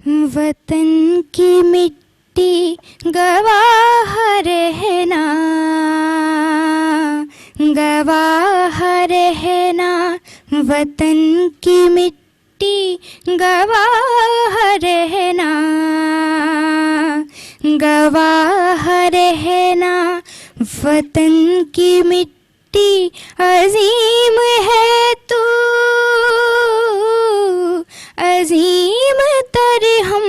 وطن کی مٹی گواہ رہنا، گواہ رہنا، وطن کی مٹی گواہ رہنا، گواہ رہنا، وطن کی مٹی عظیم ہے تو، عظیم تر ہم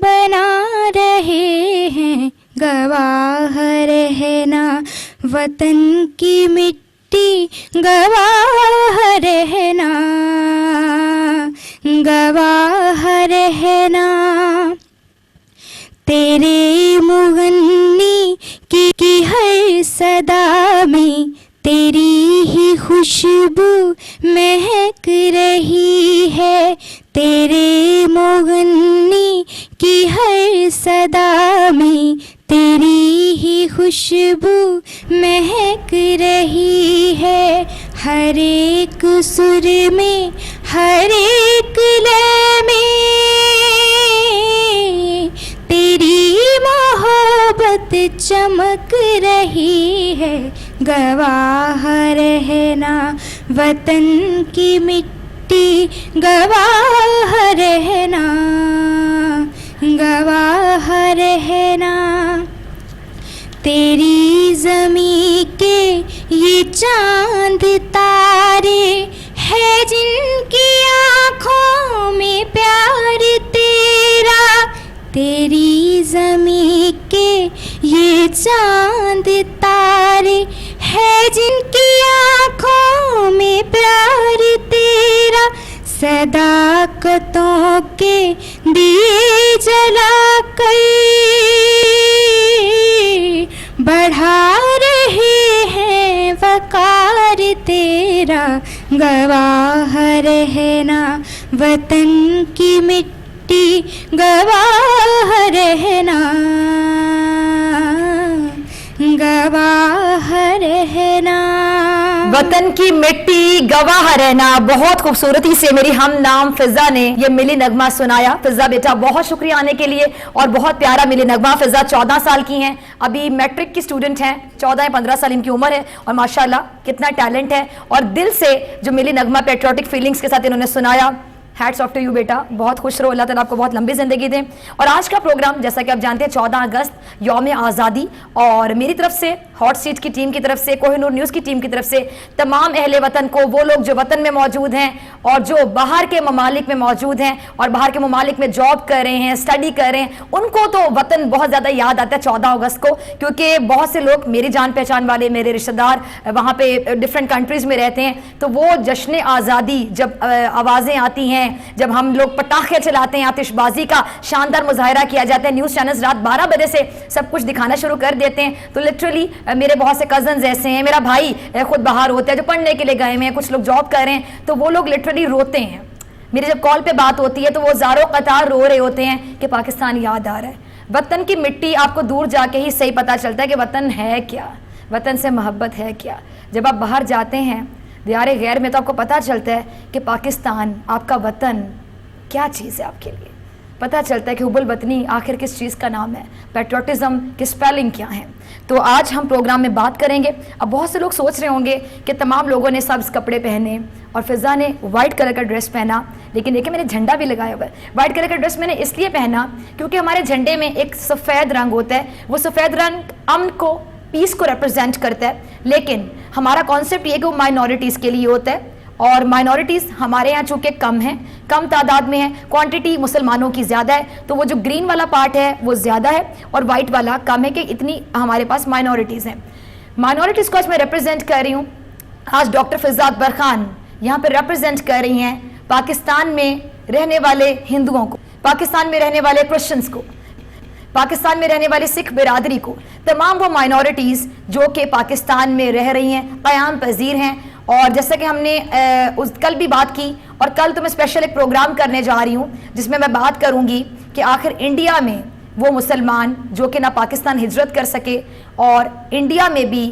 بنا رہے ہیں، گواہ رہنا، وطن کی مٹی گواہ رہنا، گواہ رہنا، تیرے مغنی کی ہر صدا میں تیری ہی خوشبو مہک رہی ہے، تیرے مغنی کی ہر صدا میں تیری ہی خوشبو مہک رہی ہے، ہر ایک سر میں، ہر ایک لے میں تیری محبت چمک رہی ہے، گواہ رہنا، وطن کی مٹی گواہ رہنا، گواہ رہنا، تیری زمین کے یہ چاند تارے ہے جن کی آنکھوں میں پیار تیرا، تیری زمین کے یہ چاند تارے ہے جن کی آنکھوں میں پیار تیرا، صداقتوں کے دیے جلا کر بڑھا رہے ہیں وقار تیرا، گواہ رہنا، وطن کی مٹی گواہ رہنا، گواہ رہنا، وطن کی مٹی گواہ رہنا۔ بہت خوبصورتی سے میری ہم نام فضا نے یہ ملی نغمہ سنایا۔ فضا بیٹا بہت شکریہ آنے کے لیے، اور بہت پیارا ملی نغمہ۔ فضا 14 سال کی ہیں، ابھی میٹرک کی سٹوڈنٹ ہیں، 14 یا 15 سال ان کی عمر ہے، اور ماشاءاللہ کتنا ٹیلنٹ ہے، اور دل سے جو ملی نغمہ پیٹریوٹک فیلنگز کے ساتھ انہوں نے سنایا، ہیٹس آف ٹو یو بیٹا، بہت خوش رہو، اللہ تعالیٰ آپ کو بہت لمبی زندگی دیں۔ اور آج کا پروگرام جیسا کہ آپ جانتے ہیں 14 اگست یوم آزادی، اور میری طرف سے، ہاٹ سیٹ کی ٹیم کی طرف سے، کوہ نور نیوز کی ٹیم کی طرف سے تمام اہل وطن کو، وہ لوگ جو وطن میں موجود ہیں اور جو باہر کے ممالک میں موجود ہیں اور باہر کے ممالک میں جاب کر رہے ہیں، اسٹڈی کر رہے ہیں، ان کو تو وطن بہت زیادہ یاد آتا ہے 14 اگست کو، کیونکہ بہت سے لوگ میری جان پہچان والے، میرے رشتہ دار وہاں پہ ڈفرینٹ کنٹریز میں رہتے ہیں، تو وہ جشن آزادی جب آوازیں آتی ہیں، جب ہم لوگ پٹاخے چلاتے ہیں، آتش بازی کا شاندار مظاہرہ کیا جاتا ہے، نیوز چینلز رات 12 بجے سے سب کچھ دکھانا شروع کر دیتے ہیں، تو لٹرلی میرے بہت سے کزنز ایسے ہیں، میرا بھائی خود باہر ہوتا ہے جو پڑھنے کے لیے گئے ہیں، کچھ لوگ جاب کر رہے ہیں، تو وہ لوگ لٹرلی روتے ہیں۔ میری جب کال پہ بات ہوتی ہے تو وہ زاروں قطار رو رہے ہوتے ہیں کہ پاکستان یاد آ رہا ہے۔ وطن کی مٹی آپ کو دور جا کے ہی صحیح پتہ چلتا ہے کہ وطن ہے کیا، وطن سے محبت ہے کیا۔ جب آپ باہر جاتے ہیں دیار غیر میں تو آپ کو پتہ چلتا ہے کہ پاکستان، آپ کا وطن کیا چیز ہے، آپ کے لیے پتہ چلتا ہے کہ حب الوطنی آخر کس چیز کا نام ہے، پیٹریوٹزم کی سپیلنگ کیا ہے۔ تو آج ہم پروگرام میں بات کریں گے۔ اب بہت سے لوگ سوچ رہے ہوں گے کہ تمام لوگوں نے سبز کپڑے پہنے اور فضا نے وائٹ کلر کا ڈریس پہنا، لیکن دیکھیں میں نے جھنڈا بھی لگایا ہوا ہے۔ وائٹ کلر کا ڈریس میں نے اس لیے پہنا کیونکہ ہمارے جھنڈے میں ایک سفید رنگ ہوتا ہے، وہ سفید رنگ امن کو، پیس کو ریپرزینٹ کرتا ہے، لیکن ہمارا کانسیپٹ یہ کہ وہ مائنورٹیز کے لیے ہوتا ہے، اور مائنورٹیز ہمارے یہاں چونکہ کم ہیں، کم تعداد میں ہیں، کوانٹٹی مسلمانوں کی زیادہ ہے، تو وہ جو گرین والا پارٹ ہے وہ زیادہ ہے اور وائٹ والا کم ہے، کہ اتنی ہمارے پاس مائنورٹیز ہیں۔ مائنورٹیز کو آج میں ریپرزینٹ کر رہی ہوں۔ آج ڈاکٹر فضا اکبر خان یہاں پہ ریپرزینٹ کر رہی ہیں پاکستان میں رہنے والے ہندوؤں کو، پاکستان میں رہنے والے کرسچنس کو، پاکستان میں رہنے والے سکھ برادری کو، تمام وہ مائنورٹیز جو کہ پاکستان میں رہ رہی ہیں، قیام پذیر ہیں۔ اور جیسا کہ ہم نے کل بھی بات کی، اور کل تو میں اسپیشل ایک پروگرام کرنے جا رہی ہوں جس میں بات کروں گی کہ آخر انڈیا میں وہ مسلمان جو کہ نہ پاکستان ہجرت کر سکے اور انڈیا میں بھی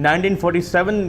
1947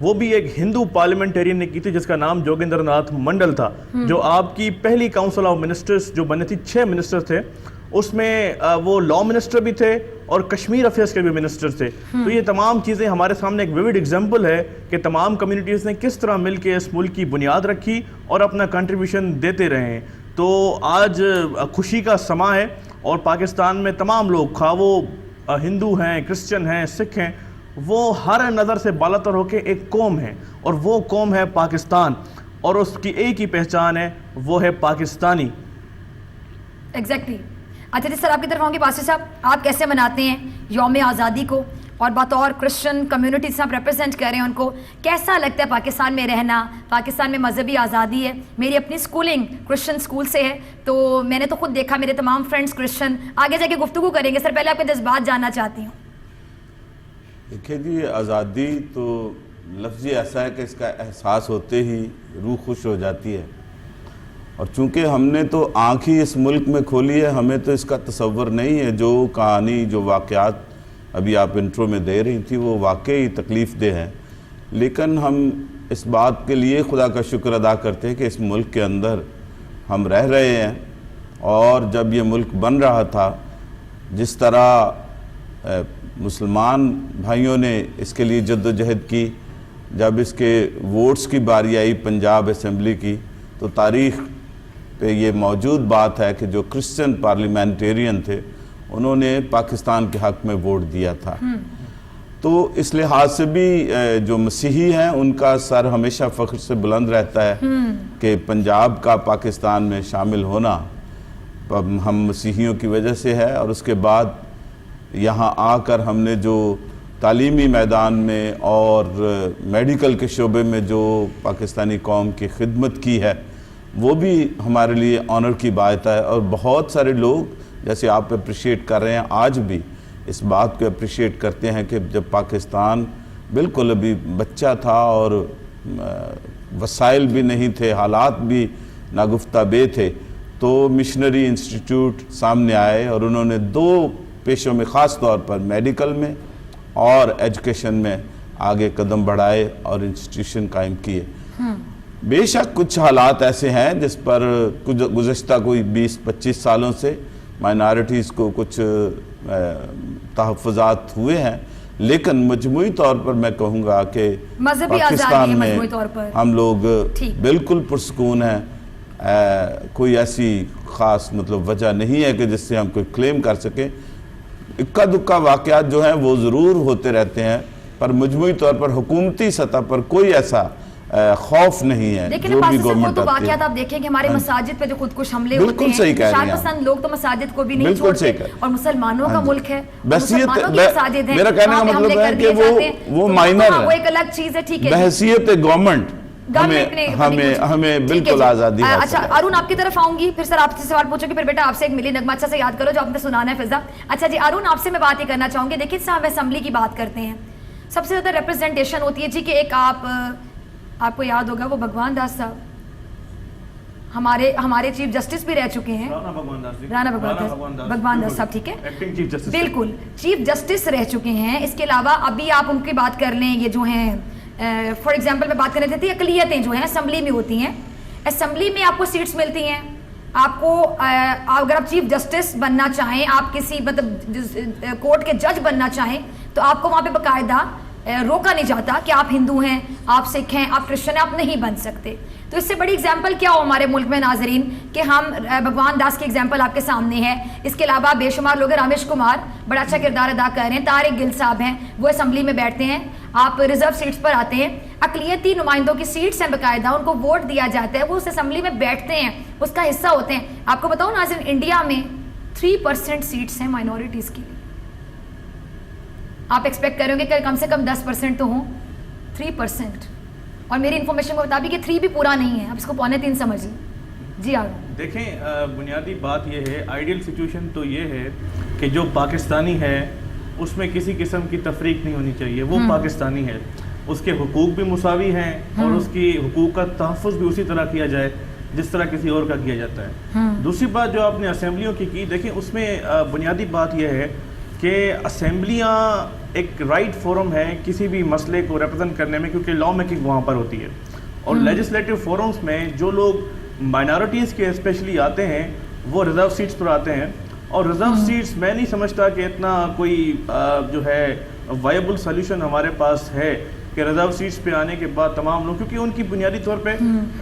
وہ بھی ایک ہندو پارلیمنٹیرین نے کی تھی جس کا نام جوگندر ناتھ منڈل تھا، جو آپ کی پہلی کاؤنسل آف منسٹرز جو بنے تھی، 6 منسٹر تھے، اس میں وہ لا منسٹر بھی تھے اور کشمیر افیئرس کے بھی منسٹر تھے. تو یہ تمام چیزیں ہمارے سامنے ایک ویوڈ ایگزامپل ہے کہ تمام کمیونٹیز نے کس طرح مل کے اس ملک کی بنیاد رکھی اور اپنا کنٹریبیوشن دیتے رہے ہیں. تو آج خوشی کا سماں ہے اور پاکستان میں تمام لوگ، خواہ وہ ہندو ہیں، کرسچن ہیں، سکھ ہیں، وہ ہر نظر سے بالاتر ہو کے ایک قوم ہے، اور وہ قوم ہے پاکستان، اور اس کی ایک ہی پہچان ہے، وہ ہے پاکستانی. ایگزیکٹلی. اچھا جی سر، آپ کی طرف آؤں گی باسط صاحب، آپ کیسے مناتے ہیں یوم آزادی کو، اور بطور کرسچن کمیونٹی سے آپ ریپرزینٹ کر رہے ہیں ان کو، کیسا لگتا ہے پاکستان میں رہنا؟ پاکستان میں مذہبی آزادی ہے. میری اپنی اسکولنگ کرسچن اسکول سے ہے، تو میں نے تو خود دیکھا، میرے تمام فرینڈس کرسچن. آگے جا کے گفتگو کریں گے. سر پہلے آپ کے جذبات جاننا چاہتی ہوں. دیکھیں جی، آزادی تو لفظ ایسا ہے کہ اس کا احساس ہوتے ہی روح خوش ہو جاتی ہے، اور چونکہ ہم نے تو آنکھ ہی اس ملک میں کھولی ہے، ہمیں تو اس کا تصور نہیں ہے. جو کہانی، جو واقعات ابھی آپ انٹرو میں دے رہی تھی، وہ واقعی تکلیف دہ ہیں، لیکن ہم اس بات کے لیے خدا کا شکر ادا کرتے ہیں کہ اس ملک کے اندر ہم رہ رہے ہیں. اور جب یہ ملک بن رہا تھا، جس طرح مسلمان بھائیوں نے اس کے لیے جد و جہد کی، جب اس کے ووٹس کی باری آئی پنجاب اسمبلی کی، تو تاریخ پہ یہ موجود بات ہے کہ جو کرسچن پارلیمنٹیرین تھے انہوں نے پاکستان کے حق میں ووٹ دیا تھا. تو اس لحاظ سے بھی جو مسیحی ہیں ان کا سر ہمیشہ فخر سے بلند رہتا ہے کہ پنجاب کا پاکستان میں شامل ہونا ہم مسیحیوں کی وجہ سے ہے. اور اس کے بعد یہاں آ کر ہم نے جو تعلیمی میدان میں اور میڈیکل کے شعبے میں جو پاکستانی قوم کی خدمت کی ہے، وہ بھی ہمارے لیے آنر کی بات ہے. اور بہت سارے لوگ جیسے آپ اپریشیٹ کر رہے ہیں، آج بھی اس بات کو اپریشیٹ کرتے ہیں کہ جب پاکستان بالکل ابھی بچہ تھا اور وسائل بھی نہیں تھے، حالات بھی ناگفتہ بے تھے، تو مشنری انسٹیٹیوٹ سامنے آئے اور انہوں نے 2 پیشوں میں، خاص طور پر میڈیکل میں اور ایجوکیشن میں آگے قدم بڑھائے اور انسٹیٹیوشن قائم کیے. بے شک کچھ حالات ایسے ہیں جس پر گزشتہ کوئی 20-25 سالوں سے مائنارٹیز کو کچھ تحفظات ہوئے ہیں، لیکن مجموعی طور پر میں کہوں گا کہ پاکستان میں ہم لوگ بالکل پرسکون ہیں. کوئی ایسی خاص وجہ نہیں ہے کہ جس سے ہم کوئی کلیم کر سکیں. اکا دکا واقعات جو ہیں وہ ضرور ہوتے رہتے ہیں، پر مجموعی طور پر حکومتی سطح پر کوئی ایسا خوف نہیں ہے. لیکن تو واقعات آپ دیکھیں کہ ہمارے مساجد پہ جو خودکش حملے ہوتے ہیں، شاید پسند لوگ تو مساجد کو بھی نہیں چھوڑتے، اور مسلمانوں کا ملک ہے، مسلمانوں کی مساجد ہیں، میرا کہنے کا مطلب ہے کہ وہ مائنر ہے، وہ ایک الگ چیز ہے. ٹھیک ہے، بحیثیت گورنمنٹ ہمیں بالکل آزادی ہے. اچھا ارون، آپ کی طرف آؤں گی، پھر سر آپ سے سوال پوچھوں گی، پھر بیٹا آپ سے ایک ملی نغمہ اچھا سے یاد کرو جو آپ نے سنانا ہے فضا. اچھا جی ارون، آپ سے میں بات یہ کرنا چاہوں گی، دیکھیں صاحب اسمبلی کی بات کرتے ہیں، سب سے زیادہ ریپرزنٹیشن ہوتی ہے جی کہ ایک آپ کو یاد ہوگا وہ بھگوان داس صاحب ہمارے چیف جسٹس بھی رہ چکے ہیں، رانا بھگوان داس صاحب، ٹھیک ہے، بالکل چیف جسٹس رہ چکے ہیں. اس کے علاوہ ابھی آپ ان کی بات کر لیں، یہ جو ہیں فار ایگزامپل میں بات کرنے دیتی اقلیتیں جو ہیں اسمبلی میں ہوتی ہیں، اسمبلی میں آپ کو سیٹس ملتی ہیں. آپ کو اگر آپ چیف جسٹس بننا چاہیں، آپ کسی کورٹ کے جج بننا چاہیں، تو آپ کو وہاں پہ باقاعدہ روکا نہیں جاتا کہ آپ ہندو ہیں، آپ سکھ ہیں، آپ کرسچن ہیں، آپ نہیں بن سکتے. تو اس سے بڑی اگزامپل کیا ہو ہمارے ملک میں ناظرین کہ ہم بھگوان داس کی اگزامپل آپ کے سامنے ہے. اس کے علاوہ بے شمار لوگ، رامیش کمار بڑا اچھا کردار ادا کر رہے ہیں، طارق گل صاحب ہیں، وہ اسمبلی میں بیٹھتے ہیں، آپ ریزرو سیٹس پر آتے ہیں، اقلیتی نمائندوں کی سیٹس ہیں باقاعدہ، ان کو ووٹ دیا جاتا ہے، وہ اس اسمبلی میں بیٹھتے ہیں، اس کا حصہ ہوتے ہیں. آپ کو بتاؤں ناظرین، انڈیا میں 3% سیٹس ہیں مائنورٹیز کی. آپ ایکسپیکٹ کریں گے کہ کم سے کم 10% تو ہوں، 3%. اور میری انفارمیشن کے مطابق یہ 3 بھی پورا نہیں ہے، آپ اس کو 2.25 سمجھ لیں. جی دیکھیں، بنیادی بات یہ ہے، آئیڈیل سچویشن تو یہ ہے کہ جو پاکستانی ہے اس میں کسی قسم کی تفریق نہیں ہونی چاہیے. وہ پاکستانی ہے، اس کے حقوق بھی مساوی ہیں اور اس کی حقوق کا تحفظ بھی اسی طرح کیا جائے جس طرح کسی اور کا کیا جاتا ہے. دوسری بات جو آپ نے اسمبلیوں کی دیکھیں، اس میں بنیادی بات یہ ہے کہ اسمبلیاں ایک رائٹ فورم ہے کسی بھی مسئلے کو ریپرزینٹ کرنے میں, کیونکہ لا میکنگ وہاں پر ہوتی ہے, اور لیجسلیٹو فورمز میں جو لوگ مائنارٹیز کے اسپیشلی آتے ہیں وہ ریزرو سیٹس پر آتے ہیں, اور ریزرو سیٹس میں نہیں سمجھتا کہ اتنا کوئی جو ہے وائبل سلیوشن ہمارے پاس ہے کہ ریزرو سیٹس پہ آنے کے بعد تمام لوگ, کیونکہ ان کی بنیادی طور پہ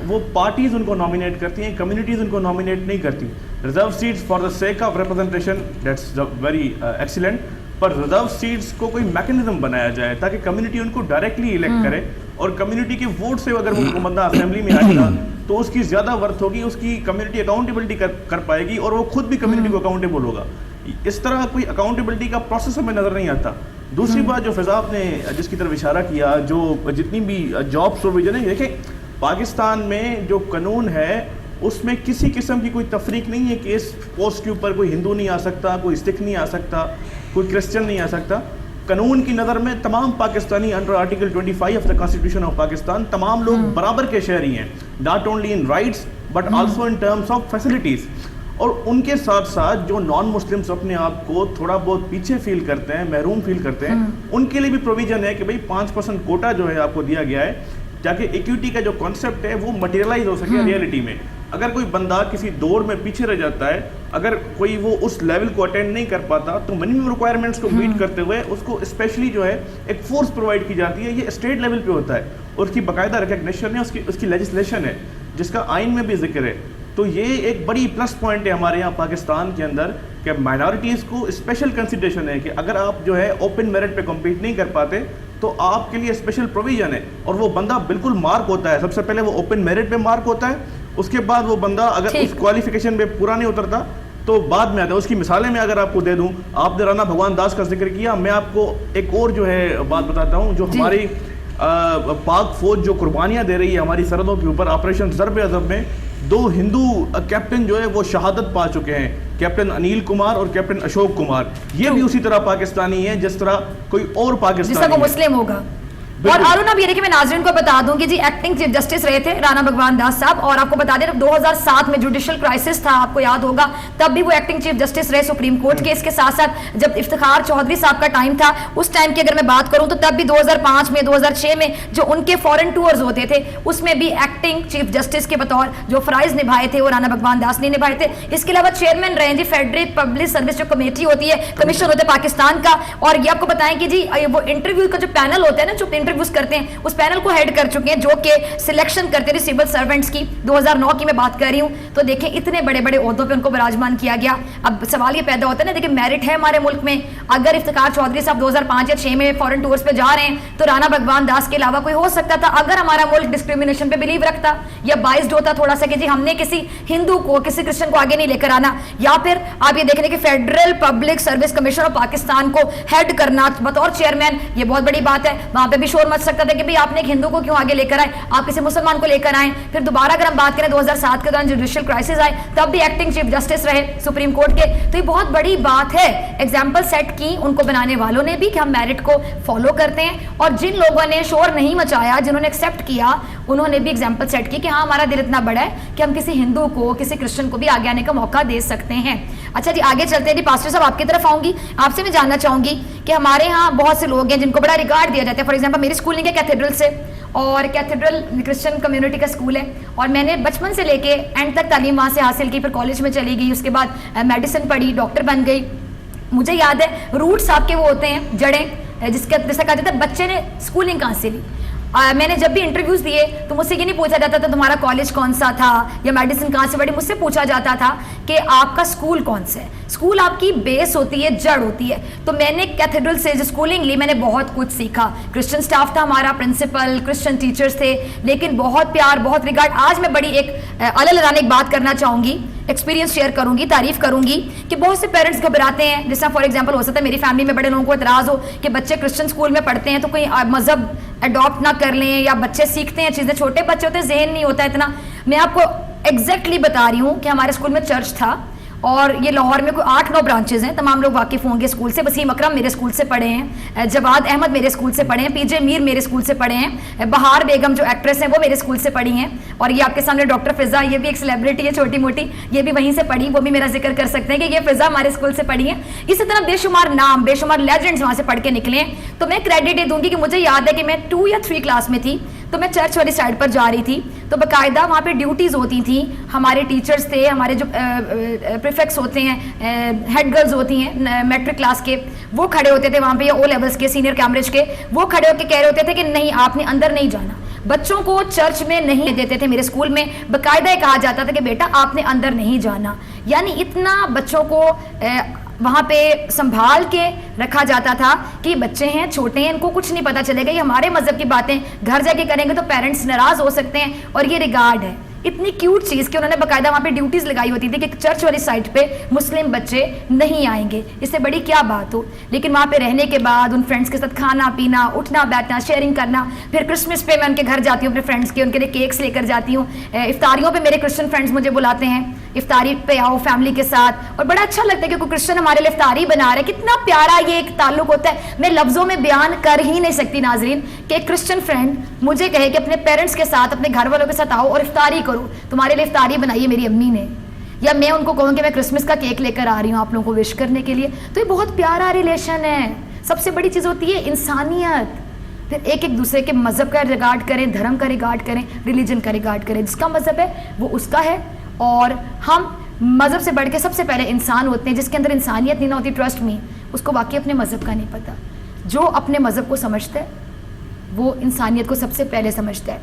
وہ پارٹیز ان کو نامینیٹ کرتی ہیں, کمیونٹیز ان کو نامینیٹ نہیں کرتی. Reserve seats for the sake of representation that's very excellent, پر ریزرو سیٹس کو کوئی میکنزم بنایا جائے تاکہ کمیونٹی ان کو ڈائریکٹلی الیکٹ کرے, اور کمیونٹی کے ووٹ سے اگر وہ بندہ اسمبلی میں آئے گا تو اس کی زیادہ ورتھ ہوگی, اس کی کمیونٹی اکاؤنٹیبلٹی کر پائے گی, اور وہ خود بھی کمیونٹی کو اکاؤنٹیبل ہوگا. اس طرح کوئی اکاؤنٹیبلٹی کا پروسیس ہمیں نظر نہیں آتا. دوسری بات جو فضا آپ نے جس کی طرف اشارہ کیا, جو جتنی بھی جاب پروویژن ہے, دیکھیں پاکستان میں جو قانون ہے اس میں کسی قسم کی کوئی تفریق نہیں ہے کہ اس پوسٹ کے اوپر کوئی ہندو نہیں آ سکتا, کوئی سکھ نہیں آ سکتا, کوئی کرسچن نہیں آ سکتا. قانون کی نظر میں تمام Pakistani under article 25 of the constitution of Pakistan تمام لوگ برابر کے شہری ہیں, not only in rights but also in terms of facilities. اور ان کے ساتھ ساتھ جو نان مسلمس اپنے آپ کو تھوڑا بہت پیچھے فیل کرتے ہیں, محروم فیل کرتے ہیں, ان کے لیے بھی پروویژن ہے کہ بھائی 5% کوٹا جو ہے آپ کو دیا گیا ہے تاکہ ایکوٹی کا جو کانسیپٹ ہے وہ مٹیریلائز ہو سکے ریئلٹی میں. اگر کوئی بندہ کسی دور میں پیچھے رہ جاتا ہے, اگر کوئی وہ اس لیول کو اٹینڈ نہیں کر پاتا تو منیمم ریکوائرمنٹس کو میٹ کرتے ہوئے اس کو اسپیشلی جو ہے ایک فورس پرووائڈ کی جاتی ہے. یہ اسٹیٹ لیول پہ ہوتا ہے اور اس کی باقاعدہ ریکگنیشن ہے, اس کی لیجسلیشن ہے جس کا آئین میں بھی ذکر ہے. تو یہ ایک بڑی پلس پوائنٹ ہے ہمارے یہاں پاکستان کے اندر کہ مائنارٹیز کو اسپیشل کنسیڈریشن ہے کہ اگر آپ جو ہے اوپن میرٹ پہ کمپیٹ نہیں کر پاتے تو آپ کے لیے اسپیشل پروویژن ہے, اور وہ بندہ بالکل مارک ہوتا ہے. سب سے پہلے وہ اوپن میرٹ پہ مارک ہوتا ہے, اس کے بعد وہ بندہ اگر اس کوالیفیکیشن پہ پورا نہیں اترتا تو بعد میں آتا ہے. اس کی مثالیں میں اگر آپ کو دے دوں, آپ نے رانا بھگوان داس کا ذکر کیا, میں آپ کو ایک اور جو ہے بات بتاتا ہوں. جو ہماری پاک فوج جو قربانیاں دے رہی ہے ہماری سرحدوں کے اوپر آپریشن ضرب عضب میں, 2 ہندو کیپٹن جو ہے وہ شہادت پا چکے ہیں, کیپٹن انیل کمار اور کیپٹن اشوک کمار. یہ بھی اسی طرح پاکستانی ہیں جس طرح کوئی اور پاکستانی جس طرح وہ مسلم ہوگا. اور ارون اب یہ دیکھیں میں ناظرین کو بتا دوں کہ جی ایکٹنگ چیف جسٹس رہے تھے رانا بھگوان داس صاحب, اور آپ کو بتا دیں 2007 میں جوڈیشل کرائسس تھا, آپ کو یاد ہوگا, تب بھی وہ ایکٹنگ چیف جسٹس رہے سپریم کورٹ کے. اس کے ساتھ ساتھ جب افتخار چودھری صاحب کا ٹائم تھا, اس ٹائم کی اگر میں بات کروں تو تب بھی 2005 میں 2006 میں جو ان کے فورن ٹورز ہوتے تھے اس میں بھی ایکٹنگ چیف جسٹس کے بطور جو فرائض نبھائے تھے وہ رانا بھگوان داس نے نبھائے تھے. اس کے علاوہ چیئرمین رہے جی فیڈرل پبلک سروس جو کمیٹی ہوتی ہے, کمیشن ہوتا ہے پاکستان کا. اور یہ آپ کو بتائیں کہ جی وہ انٹرویو کا جو پینل ہوتا ہے نا, جو انٹرویوز کرتے ہیں, اس پینل کو ہیڈ کر چکے ہیں جو کہ سلیکشن کرتے تھے سول سرونٹس کی. 2009 کی میں بات کر رہی ہوں. تو دیکھیں اتنے بڑے بڑے عہدوں پہ ان کو براجمان کیا گیا. اب سوال یہ پیدا ہوتا ہے نا, دیکھیں میرٹ ہے ہمارے ملک میں. اگر افتخار چودھری صاحب 2005 یا 6 میں فورن ٹورز پہ جا رہے ہیں تو رانا بھگوان داس کے علاوہ کوئی ہو سکتا تھا. اگر ہمارا ملک ڈسکریمنیشن پہ بلیو رکھتا یا بائسڈ ہوتا تھوڑا سا کہ جی ہم نے کسی ہندو کو کسی کرسچن کو آگے نہیں لے کر آنا, یا پھر آپ یہ دیکھیں کہ federal public service commission of Pakistan کو ہیڈ کرنا بطور چیئرمین, یہ بہت بڑی بات ہے. وہاں پہ بھی شور مچ سکتا تھا کہ بھائی آپ نے ایک ہندو کو کیوں آگے لے کر آئے, آپ کسی مسلمان کو لے کر آئیں. پھر دوبارہ اگر ہم بات کریں 2007 کے دوران جوڈیشل کرائسس آئے تب بھی ایکٹنگ چیف جسٹس رہے سپریم کورٹ کے. تو یہ بہت بڑی بات ہے. ایگزامپل سیٹ کی ان کو بنانے والوں نے بھی کہ ہم میرٹ کو فالو کرتے ہیں, اور جن لوگوں نے شور نہیں مچایا, جنہوں نے ایکسیپٹ کیا, انہوں نے بھی ایگزامپل سیٹ کی کہ ہاں ہمارا دل اتنا بڑا ہے کہ ہم کسی ہندو کو کسی کرسچن کو بھی آگے آنے کا موقع دے سکتے ہیں. اچھا جی آگے چلتے ہیں. جی پاسٹر صاحب آپ کی طرف آؤں گی, آپ سے میں جاننا چاہوں گی کہ ہمارے ہاں بہت سے لوگ ہیں جن کو بڑا ریگارڈ دیا جاتا ہے. فار ایگزامپل میری اسکولنگ ہے کیتھیڈرل سے, اور کیتھیڈرل کرسچن کمیونٹی کا اسکول ہے, اور میں نے بچپن سے لے کے اینڈ تک تعلیم وہاں سے حاصل کی. پھر کالج میں چلی گئی, اس کے بعد میڈیسن پڑھی, ڈاکٹر بن گئی. مجھے یاد ہے روٹس آپ کے وہ ہوتے ہیں جڑیں, جیسا کہا جاتا ہے بچے نے اسکولنگ کہاں سے لی. میں نے جب بھی انٹرویوز دیے تو مجھ سے یہ نہیں پوچھا جاتا تھا تمہارا کالج کون سا تھا یا میڈیسن کہاں سے پڑھی. مجھ سے پوچھا جاتا تھا کہ آپ کا اسکول کون سا ہے. اسکول آپ کی بیس ہوتی ہے, جڑ ہوتی ہے. تو میں نے کیتھیڈرل سے جو اسکولنگ لی, میں نے بہت کچھ سیکھا. کرسچن اسٹاف تھا ہمارا, پرنسپل کرسچن ٹیچرس تھے, لیکن بہت پیار, بہت ریگارڈ. آج میں بڑی ایک الگ بات کرنا چاہوں گی, ایکسپیرینس شیئر کروں گی, تعریف کروں گی کہ بہت سے پیرنٹس گھبراتے ہیں. جیسا فار ایگزامپل ہو سکتا ہے میری فیملی میں بڑے لوگوں کو اعتراض ہو کہ بچے کرسچن اسکول میں پڑھتے ہیں تو کوئی مذہب اڈاپٹ نہ کر لیں, یا بچے سیکھتے ہیں چیزیں, چھوٹے بچے ہوتے ہیں ذہن نہیں ہوتا اتنا. میں آپ کو ایگزیکٹلی بتا رہی ہوں کہ ہمارے اسکول میں چرچ تھا, اور یہ لاہور میں کوئی 8-9 برانچز ہیں, تمام لوگ واقف ہوں گے اسکول سے. وسیم اکرم میرے اسکول سے پڑھے ہیں, جواد احمد میرے اسکول سے پڑھے ہیں, پی جے میر میرے اسکول سے پڑھے ہیں, بہار بیگم جو ایکٹریس ہیں وہ میرے اسکول سے پڑھی ہیں, اور یہ آپ کے سامنے ڈاکٹر فضا, یہ بھی ایک سیلیبریٹی ہے چھوٹی موٹی, یہ بھی وہیں سے پڑھی, وہ بھی میرا ذکر کر سکتے ہیں کہ یہ فضا ہمارے اسکول سے پڑھی ہیں. اسی طرح بے شمار نام, بے شمار لیجنڈز وہاں سے پڑھ کے نکلے ہیں. تو میں کریڈٹ یہ دوں گی کہ مجھے یاد ہے کہ میں 2 یا 3 کلاس میں تھی, تو میں چرچ والی سائڈ پر جا رہی تھی, تو باقاعدہ وہاں پہ ڈیوٹیز ہوتی تھیں. ہمارے ٹیچرز تھے, ہمارے جو پریفیکٹس ہوتے ہیں, ہیڈ گرلز ہوتی ہیں میٹرک کلاس کے, وہ کھڑے ہوتے تھے وہاں پہ, یا او لیولس کے, سینئر کیمبرج کے, وہ کھڑے ہو کے کہہ رہے ہوتے تھے کہ نہیں آپ نے اندر نہیں جانا, بچوں کو چرچ میں نہیں دیتے تھے. میرے اسکول میں باقاعدہ یہ کہا جاتا تھا کہ بیٹا آپ نے اندر نہیں جانا. یعنی اتنا بچوں کو وہاں پہ سنبھال کے رکھا جاتا تھا کہ یہ بچے ہیں, چھوٹے ہیں, ان کو کچھ نہیں پتہ چلے گا, یہ ہمارے مذہب کی باتیں گھر جا کے کریں گے تو پیرنٹس ناراض ہو سکتے ہیں. اور یہ ریگارڈ ہے, اتنی کیوٹ چیز کہ انہوں نے باقاعدہ وہاں پہ ڈیوٹیز لگائی ہوتی تھی کہ چرچ والی سائٹ پہ مسلم بچے نہیں آئیں گے. اس سے بڑی کیا بات ہو. لیکن وہاں پہ رہنے کے بعد ان فرینڈس کے ساتھ کھانا پینا, اٹھنا بیٹھنا, شیئرنگ کرنا. پھر کرسمس پہ میں ان کے گھر جاتی ہوں اپنے فرینڈس کے, ان کے لیے کیکس لے کر جاتی ہوں. افطاریوں پہ میرے کرسچن فرینڈس مجھے بلاتے ہیں, افطاری پہ آؤ فیملی کے ساتھ, اور بڑا اچھا لگتا ہے کہ کوئی کرسچن ہمارے لیے افطاری بنا رہا ہے. کتنا پیارا یہ ایک تعلق ہوتا ہے, میں لفظوں میں بیان کر ہی نہیں سکتی ناظرین, کہ ایک کرسچن فرینڈ مجھے کہے کہ اپنے پیرنٹس کے ساتھ, اپنے گھر والوں کے ساتھ آؤ اور افطاری کرو, تمہارے لیے افطاری بنائی ہے میری امی نے, یا میں ان کو کہوں کہ میں کرسمس کا کیک لے کر آ رہی ہوں آپ لوگوں کو وش کرنے کے لیے. تو یہ بہت پیارا ریلیشن ہے. سب سے بڑی چیز ہوتی ہے انسانیت. پھر ایک دوسرے کے مذہب کا ریگارڈ کریں, دھرم کا ریگارڈ کریں, ریلیجن کا ریگارڈ کریں. جس کا مذہب ہے وہ اس کا ہے, اور ہم مذہب سے بڑھ کے سب سے پہلے انسان ہوتے ہیں. جس کے اندر انسانیت نہیں نہ ہوتی, ٹرسٹ می, اس کو واقعی اپنے مذہب کا نہیں پتہ. جو اپنے مذہب کو سمجھتا ہے وہ انسانیت کو سب سے پہلے سمجھتا ہے.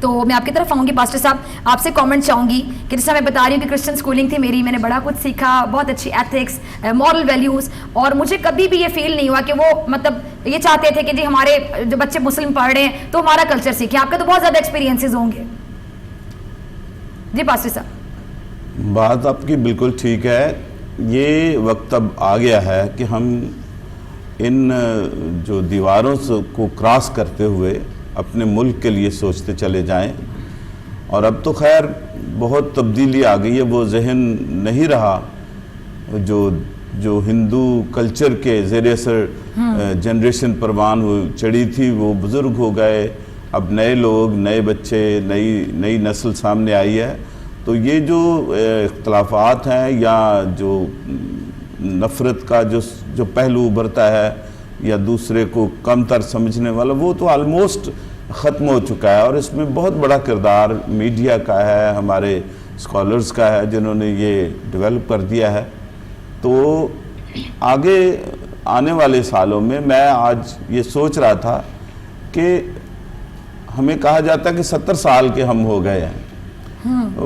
تو میں آپ کی طرف آؤں گی پاسٹر صاحب, آپ سے کامنٹ چاہوں گی کہ جس طرح میں بتا رہی ہوں کہ کرسچن اسکولنگ تھی میری, میں نے بڑا کچھ سیکھا, بہت اچھی ایتھکس, مورل ویلیوز, اور مجھے کبھی بھی یہ فیل نہیں ہوا کہ وہ مطلب یہ چاہتے تھے کہ جی ہمارے جو بچے مسلم پڑھ رہے ہیں تو ہمارا کلچر سیکھیں. آپ کے تو بہت زیادہ ایکسپیرینسز ہوں گے. جی پاسٹر صاحب. بات آپ کی بالکل ٹھیک ہے. یہ وقت اب آ گیا ہے کہ ہم ان جو دیواروں کو کراس کرتے ہوئے اپنے ملک کے لیے سوچتے چلے جائیں. اور اب تو خیر بہت تبدیلی آ گئی ہے, وہ ذہن نہیں رہا جو ہندو کلچر کے زیر اثر جنریشن پروان چڑھی تھی, وہ بزرگ ہو گئے. اب نئے لوگ, نئے بچے, نئی نسل سامنے آئی ہے. تو یہ جو اختلافات ہیں یا جو نفرت کا جو پہلو ابھرتا ہے یا دوسرے کو کم تر سمجھنے والا, وہ تو آلموسٹ ختم ہو چکا ہے. اور اس میں بہت بڑا کردار میڈیا کا ہے, ہمارے اسکالرز کا ہے, جنہوں نے یہ ڈیولپ کر دیا ہے. تو آگے آنے والے سالوں میں آج یہ سوچ رہا تھا کہ ہمیں کہا جاتا ہے کہ 70 سال کے ہم ہو گئے ہیں.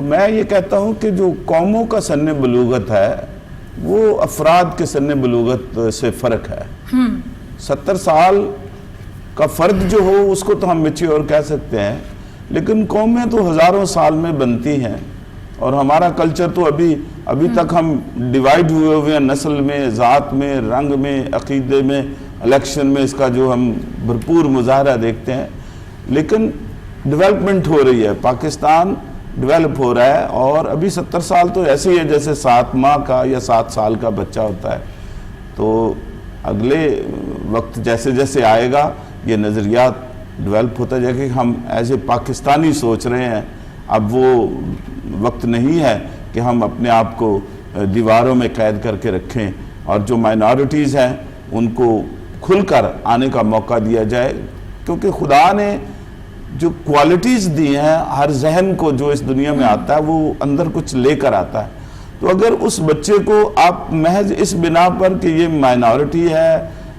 میں یہ کہتا ہوں کہ جو قوموں کا سن بلوغت ہے وہ افراد کے سن بلوغت سے فرق ہے. 70 سال کا فرد جو ہو اس کو تو ہم میچیور کہہ سکتے ہیں, لیکن قومیں تو ہزاروں سال میں بنتی ہیں. اور ہمارا کلچر تو ابھی تک ہم ڈیوائیڈ ہوئے ہیں, نسل میں, ذات میں, رنگ میں, عقیدے میں, الیکشن میں اس کا جو ہم بھرپور مظاہرہ دیکھتے ہیں. لیکن ڈیولپمنٹ ہو رہی ہے, پاکستان ڈیولپ ہو رہا ہے. اور ابھی 70 سال تو ایسے ہی ہے جیسے 7 ماہ کا یا 7 سال کا بچہ ہوتا ہے. تو اگلے وقت جیسے جیسے آئے گا یہ نظریات ڈیولپ ہوتا جائے کہ ہم ایز اے پاکستانی سوچ رہے ہیں. اب وہ وقت نہیں ہے کہ ہم اپنے آپ کو دیواروں میں قید کر کے رکھیں, اور جو مائنارٹیز ہیں ان کو کھل کر آنے کا موقع دیا جائے. کیونکہ خدا نے جو کوالٹیز دی ہیں ہر ذہن کو جو اس دنیا میں آتا ہے وہ اندر کچھ لے کر آتا ہے. تو اگر اس بچے کو آپ محض اس بنا پر کہ یہ مائنارٹی ہے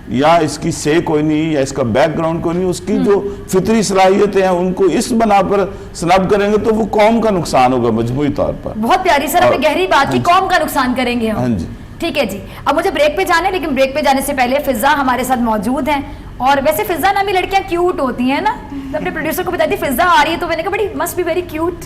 یا اس کی سے کوئی نہیں یا اس کا بیک گراؤنڈ کوئی نہیں, اس کی جو فطری صلاحیتیں ہیں ان کو اس بنا پر سنب کریں گے تو وہ قوم کا نقصان ہوگا مجموعی طور پر. بہت پیاری سر, آپ نے گہری بات کی, قوم کا نقصان کریں گے ہم. ہاں جی ٹھیک ہے جی. اب مجھے بریک پہ جانا ہے, لیکن بریک پہ جانے سے پہلے فضا ہمارے ساتھ موجود ہیں. اور ویسے فضا نامی لڑکیاں کیوٹ ہوتی ہیں نا, تو اپنے پروڈیوسر کو بتائی تھی فضا آ رہی ہے, تو میں نے کہا بڑی مسٹ بی ویری کیوٹ.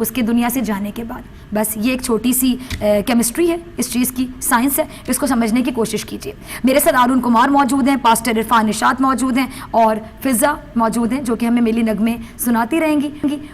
اس کی دنیا سے جانے کے بعد. بس یہ ایک چھوٹی سی کیمسٹری ہے اس چیز کی, سائنس ہے, اس کو سمجھنے کی کوشش کیجیے. میرے ساتھ ارون کمار موجود ہیں, پاسٹر عرفان نشاط موجود ہیں, اور فضا موجود ہیں جو کہ ہمیں ملی نغمے سناتی رہیں گی,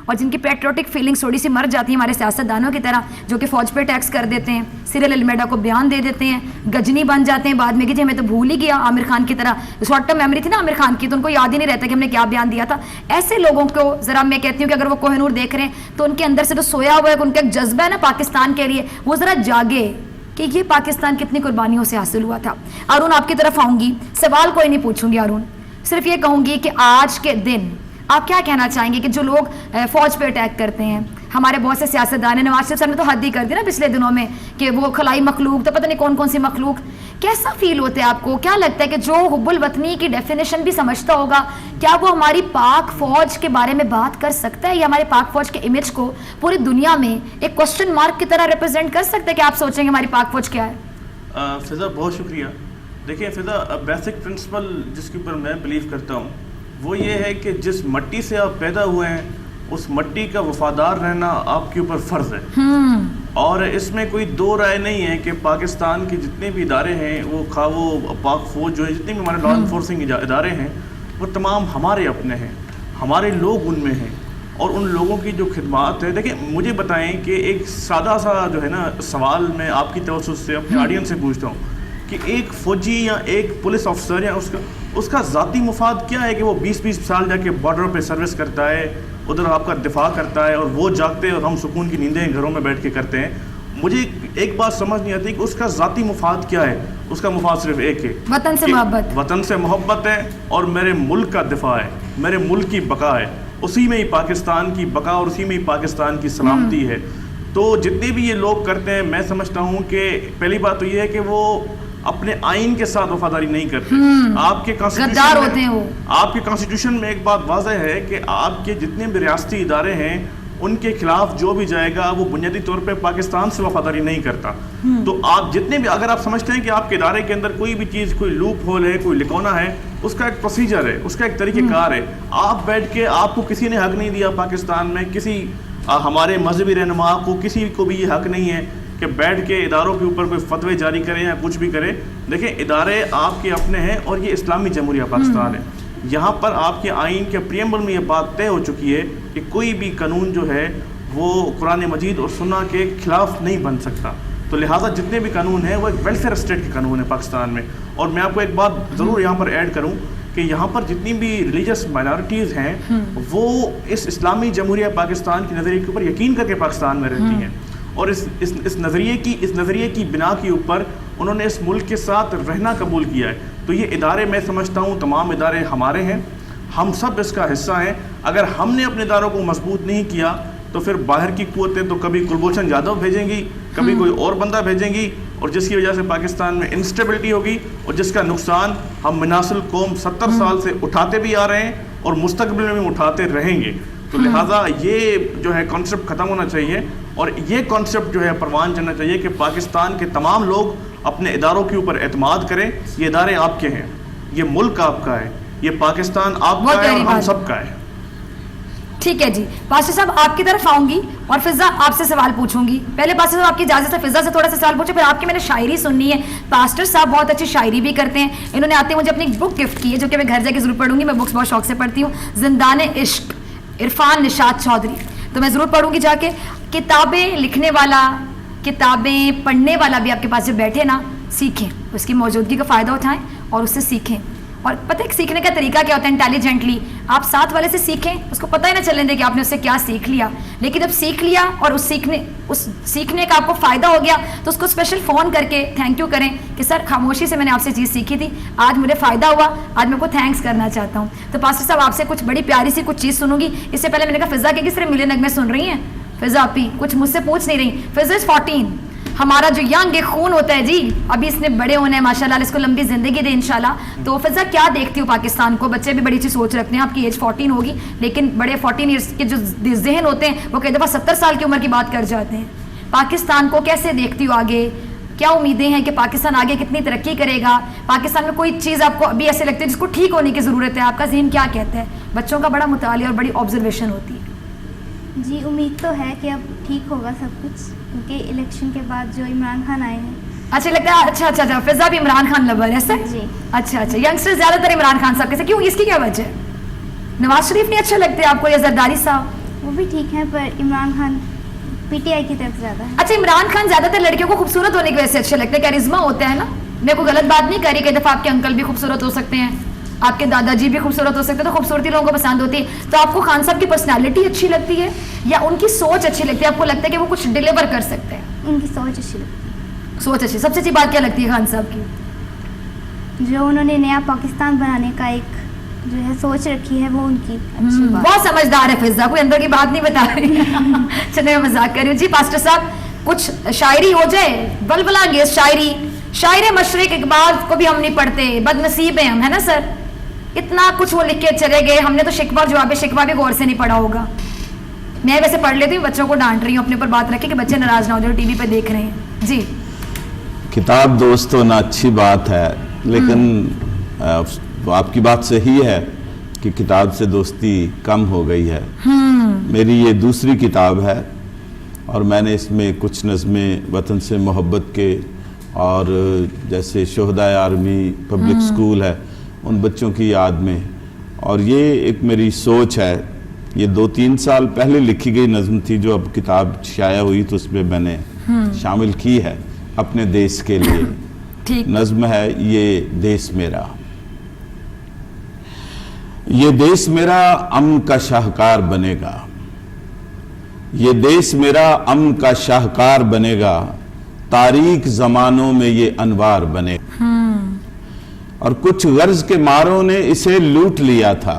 اور جن کی پیٹریوٹک فیلنگس تھوڑی سی مر جاتی ہیں ہمارے سیاستدانوں کی طرح, جو کہ فوج پہ ٹیکس کر دیتے ہیں, سیریل المیڈا کو بیان دے دیتے ہیں, گجنی بن جاتے ہیں بعد میں کہ جی ہمیں تو بھول ہی گیا, عامر خان کی طرح شارٹ ٹرم میموری تھی نا عامر خان کی, تو ان کو یاد ہی نہیں رہتا کہ ہم نے کیا بیان دیا تھا. ایسے لوگوں کو ذرا میں کہتی ہوں کہ اگر وہ کوہ نور دیکھ رہے ہیں تو ان کے اندر سے جو سویا ہوا ہے, ان کا ایک جذبہ ہے نا پاکستان کے لیے, وہ ذرا جاگے کہ یہ پاکستان کتنی قربانیوں سے حاصل ہوا تھا. ارون آپ کی طرف آؤں گی, سوال کوئی نہیں پوچھوں گی ارون, صرف یہ کہوں گی کہ آج کے دن آپ کیا کہنا چاہیں گے کہ جو لوگ فوج پہ اٹیک کرتے ہیں, ہمارے بہت سے سیاستدان ہیں, نواز شریف صاحب نے تو حد ہی کر دی نا پچھلے دنوں میں کہ وہ خلائی مخلوق, تو پتہ نہیں کون کون سی مخلوق, کیسا فیل ہوتا ہے آپ کو؟ کیا لگتا ہے کہ جو حب الوطنی کی ڈیفینیشن بھی سمجھتا ہوگا, کیا وہ ہماری پاک فوج کے بارے میں بات کر سکتا ہے, یا ہمارے پاک فوج کے امیج کو پوری دنیا میں ایک کوسچن مارک کی طرح ریپرزینٹ کر سکتا ہے کہ آپ سوچیں گے ہماری پاک فوج کیا ہے؟ فضا بہت شکریہ. دیکھیں فضا, بیسک پرنسپل جس کے اوپر میں بلیو کرتا ہوں وہ یہ ہے کہ جس مٹی سے آپ پیدا ہوئے ہیں اس مٹی کا وفادار رہنا آپ کے اوپر فرض ہے. اور اس میں کوئی دو رائے نہیں ہے کہ پاکستان کے جتنے بھی ادارے ہیں, وہ خواہ وہ پاک فوج جو ہے, جتنے بھی ہمارے لا انفورسنگ ادارے ہیں, وہ تمام ہمارے اپنے ہیں, ہمارے لوگ ان میں ہیں, اور ان لوگوں کی جو خدمات ہے. دیکھیں مجھے بتائیں کہ ایک سادہ سا جو ہے نا سوال میں آپ کی توسط سے اپنے آڈینس سے پوچھتا ہوں کہ ایک فوجی یا ایک پولیس افسر یا اس کا ذاتی مفاد کیا ہے کہ وہ 20-20 سال جا کے بارڈر پہ سروس کرتا ہے, ادھر آپ کا دفاع کرتا ہے, اور وہ جاگتے اور ہم سکون کی نیندیں گھروں میں بیٹھ کے کرتے ہیں. مجھے ایک بات سمجھ نہیں آتی کہ اس کا ذاتی مفاد کیا ہے. اس کا مفاد صرف ایک ہے, وطن سے محبت, وطن سے محبت ہے, اور میرے ملک کا دفاع ہے, میرے ملک کی بقا ہے. اسی میں ہی پاکستان کی بقا اور اسی میں ہی پاکستان کی سلامتی ہے. تو جتنے بھی یہ لوگ کرتے ہیں, میں سمجھتا ہوں کہ پہلی بات تو یہ ہے کہ وہ اپنے آئین کے ساتھ وفاداری نہیں کرتے. آپ کے کانسٹیٹیوشن میں ایک بات واضح ہے کہ آپ کے جتنے بھی ریاستی ادارے ہیں ان کے خلاف جو بھی جائے گا وہ بنیادی طور پہ پاکستان سے وفاداری نہیں کرتا. تو آپ جتنے بھی, اگر آپ سمجھتے ہیں کہ آپ کے ادارے کے اندر کوئی بھی چیز, کوئی لوپ ہول ہے, کوئی لکونا ہے, اس کا ایک پروسیجر ہے, اس کا ایک طریقہ کار ہے. آپ بیٹھ کے, آپ کو کسی نے حق نہیں دیا پاکستان میں, کسی ہمارے مذہبی رہنما کو, کسی کو بھی یہ حق نہیں ہے کہ بیٹھ کے اداروں کے اوپر کوئی فتوے جاری کریں یا کچھ بھی کرے. دیکھیں ادارے آپ کے اپنے ہیں, اور یہ اسلامی جمہوریہ پاکستان ہے. یہاں پر آپ کے آئین کے پریمبل میں یہ بات طے ہو چکی ہے کہ کوئی بھی قانون جو ہے وہ قرآن مجید اور سنہ کے خلاف نہیں بن سکتا. تو لہٰذا جتنے بھی قانون ہیں وہ ایک ویلفیئر اسٹیٹ کے قانون ہیں پاکستان میں. اور میں آپ کو ایک بات ضرور یہاں پر ایڈ کروں کہ یہاں پر جتنی بھی ریلیجس مائنارٹیز ہیں وہ اس اسلامی جمہوریہ پاکستان کے نظریے کے اوپر یقین کر کے پاکستان میں رہتی ہیں, اور اس نظریے کی بنا کے اوپر انہوں نے اس ملک کے ساتھ رہنا قبول کیا ہے. تو یہ ادارے, میں سمجھتا ہوں تمام ادارے ہمارے ہیں, ہم سب اس کا حصہ ہیں. اگر ہم نے اپنے اداروں کو مضبوط نہیں کیا تو پھر باہر کی قوتیں تو کبھی کلبھوشن یادو بھیجیں گی, کبھی کوئی اور بندہ بھیجیں گی, اور جس کی وجہ سے پاکستان میں انسٹیبلٹی ہوگی, اور جس کا نقصان ہم مناسل قوم 70 سال سے اٹھاتے بھی آ رہے ہیں اور مستقبل میں بھی اٹھاتے رہیں گے. تو لہٰذا یہ جو ہے کانسیپٹ ختم ہونا چاہیے, اور یہ کانسیپٹ جو ہے پروان چڑھنا چاہیے کہ پاکستان کے تمام لوگ اپنے اداروں کے اوپر اعتماد کریں. یہ ادارے آپ کے ہیں, یہ ملک آپ کا ہے, یہ پاکستان آپ کا ہے, اور ہم سب کا ہے. ٹھیک ہے جی, پاسٹر صاحب آپ کی طرف آؤں گی اور فضا آپ سے سوال پوچھوں گی. پہلے پاسٹر صاحب آپ کی اجازت سے فضا سے تھوڑا سا سوال پوچھے, پھر آپ کی میں نے شاعری سننی ہے. پاسٹر صاحب بہت اچھی شاعری بھی کرتے ہیں, انہوں نے آتے مجھے اپنی بک گفٹ کی ہے جو کہ میں گھر جا کے ضرور پڑھوں گی. میں بکس بہت شوق سے پڑھتی ہوں, زندان عشق عرفان نشاط چودھری, تو میں ضرور پڑھوں گی جا کے. کتابیں لکھنے والا, کتابیں پڑھنے والا بھی آپ کے پاس جب بیٹھے نا, سیکھیں, اس کی موجودگی کا فائدہ اٹھائیں اور اس سے سیکھیں. اور پتہ ہے سیکھنے کا طریقہ کیا ہوتا ہے؟ انٹیلیجنٹلی آپ ساتھ والے سے سیکھیں, اس کو پتہ ہی نہ چلنے دیں کہ آپ نے اس سے کیا سیکھ لیا. لیکن جب سیکھ لیا اور اس سیکھنے کا آپ کو فائدہ ہو گیا تو اس کو اسپیشل فون کر کے تھینک یو کریں کہ سر خاموشی سے میں نے آپ سے چیز سیکھی تھی, آج مجھے فائدہ ہوا, آج میں کو تھینکس کرنا چاہتا ہوں. تو پاسٹر صاحب آپ سے کچھ بڑی پیاری سی کچھ چیز سنوں گی. اس سے پہلے میں نے کہا فضا کے کس طرح ملے نغمے سن رہی ہیں؟ فضا اپی کچھ مجھ سے پوچھ نہیں رہی. فضا از 14, ہمارا جو ینگ خون ہوتا ہے جی, ابھی اس نے بڑے ہونے ہیں ماشاء اللہ, اس کو لمبی زندگی دے انشاءاللہ. تو فضا کیا دیکھتی ہو پاکستان کو؟ بچے بھی بڑی اچھی سوچ رکھتے ہیں, آپ کی ایج 14 ہوگی, لیکن بڑے 14 ایئرس کے جو ذہن ہوتے ہیں وہ کئی دفعہ 70 سال کی عمر کی بات کر جاتے ہیں. پاکستان کو کیسے دیکھتی ہو آگے؟ کیا امیدیں ہیں کہ پاکستان آگے کتنی ترقی کرے گا؟ پاکستان میں کوئی چیز آپ کو ابھی ایسے لگتی ہے جس کو ٹھیک ہونے کی ضرورت ہے؟ آپ کا ذہن کیا کہتا ہے؟ بچوں کا بڑا مطالعہ اور بڑی آبزرویشن ہوتی ہے. جی امید تو ہے کہ اب ٹھیک ہوگا سب کچھ، کیونکہ الیکشن کے بعد جو عمران خان آئے ہیں. اچھا لگتا ہے. اچھا فضا بھی عمران خان لور ہے سر؟ جی. اچھا ینگسٹر زیادہ تر عمران خان صاحب کے ساتھ، کیوں، اس کی کیا وجہ ہے؟ نواز شریف نہیں اچھے لگتے آپ کو یا زرداری صاحب؟ وہ بھی ٹھیک ہیں پر Imran Khan P T I کی طرف زیادہ ہے. اچھا عمران خان زیادہ تر لڑکیوں کو خوبصورت ہونے کی وجہ سے اچھے لگتے ہیں، کیرزما ہوتا ہے نا. میں کوئی غلط بات نہیں کر رہی، کئی دفعہ آپ کے انکل بھی خوبصورت ہو سکتے ہیں، آپ کے دادا جی بھی خوبصورت ہو سکتے ہیں، تو خوبصورتی لوگوں کو پسند ہوتی ہے. تو آپ کو خان صاحب کی پرسنالٹی اچھی لگتی ہے یا ان کی سوچ اچھی لگتی ہے؟ آپ کو لگتا ہے کہ وہ کچھ ڈیلیور کر سکتے ہیں؟ ان کی سوچ اچھی لگتی ہے. سوچ اچھی. سب سے اچھی بات کیا لگتی ہے خان صاحب کی؟ جو انہوں نے نیا پاکستان بنانے کا ایک جو ہے سوچ رکھی ہے، وہ ان کی اچھی بات. بہت سمجھدار ہے فضا، کوئی اندر کی بات نہیں بتا رہی. چلے میں مذاق کر رہی ہوں. جی پاسٹر صاحب کچھ شاعری ہو جائے، بلبلا انگیز شاعری. شاعر مشرق اقبال کو بھی ہم نہیں پڑھتے، بد نصیب ہیں ہم، ہے نا سر؟ اتنا کچھ وہ لکھ کے چلے گئے، ہم نے تو شکوہ اور جواب شکوہ بھی غور سے نہیں پڑھا ہوگا. میں ویسے پڑھ لیتی ہوں، بچوں کو ڈانٹ رہی ہوں اپنے اوپر بات رکھے کہ بچے ناراض نہ ہو جو ٹی وی پہ دیکھ رہے ہیں. جی کتاب دوست ہونا اچھی بات ہے، لیکن آپ کی بات صحیح ہے کہ کتاب سے دوستی کم ہو گئی ہے. میری یہ دوسری کتاب ہے اور میں نے اس میں کچھ نظمیں وطن سے محبت کے اور جیسے شہدائے آرمی پبلک سکول ہے ان بچوں کی یاد میں، اور یہ ایک میری سوچ ہے. یہ 2-3 سال پہلے لکھی گئی نظم تھی جو اب کتاب شائع ہوئی تو اس میں میں نے شامل کی ہے اپنے دیس کے لیے. نظم ہے یہ دیس میرا. یہ دیس میرا امن کا شاہکار بنے گا، یہ دیس میرا امن کا شاہکار بنے گا، تاریک زمانوں میں یہ انوار بنے گا. اور کچھ غرض کے ماروں نے اسے لوٹ لیا تھا،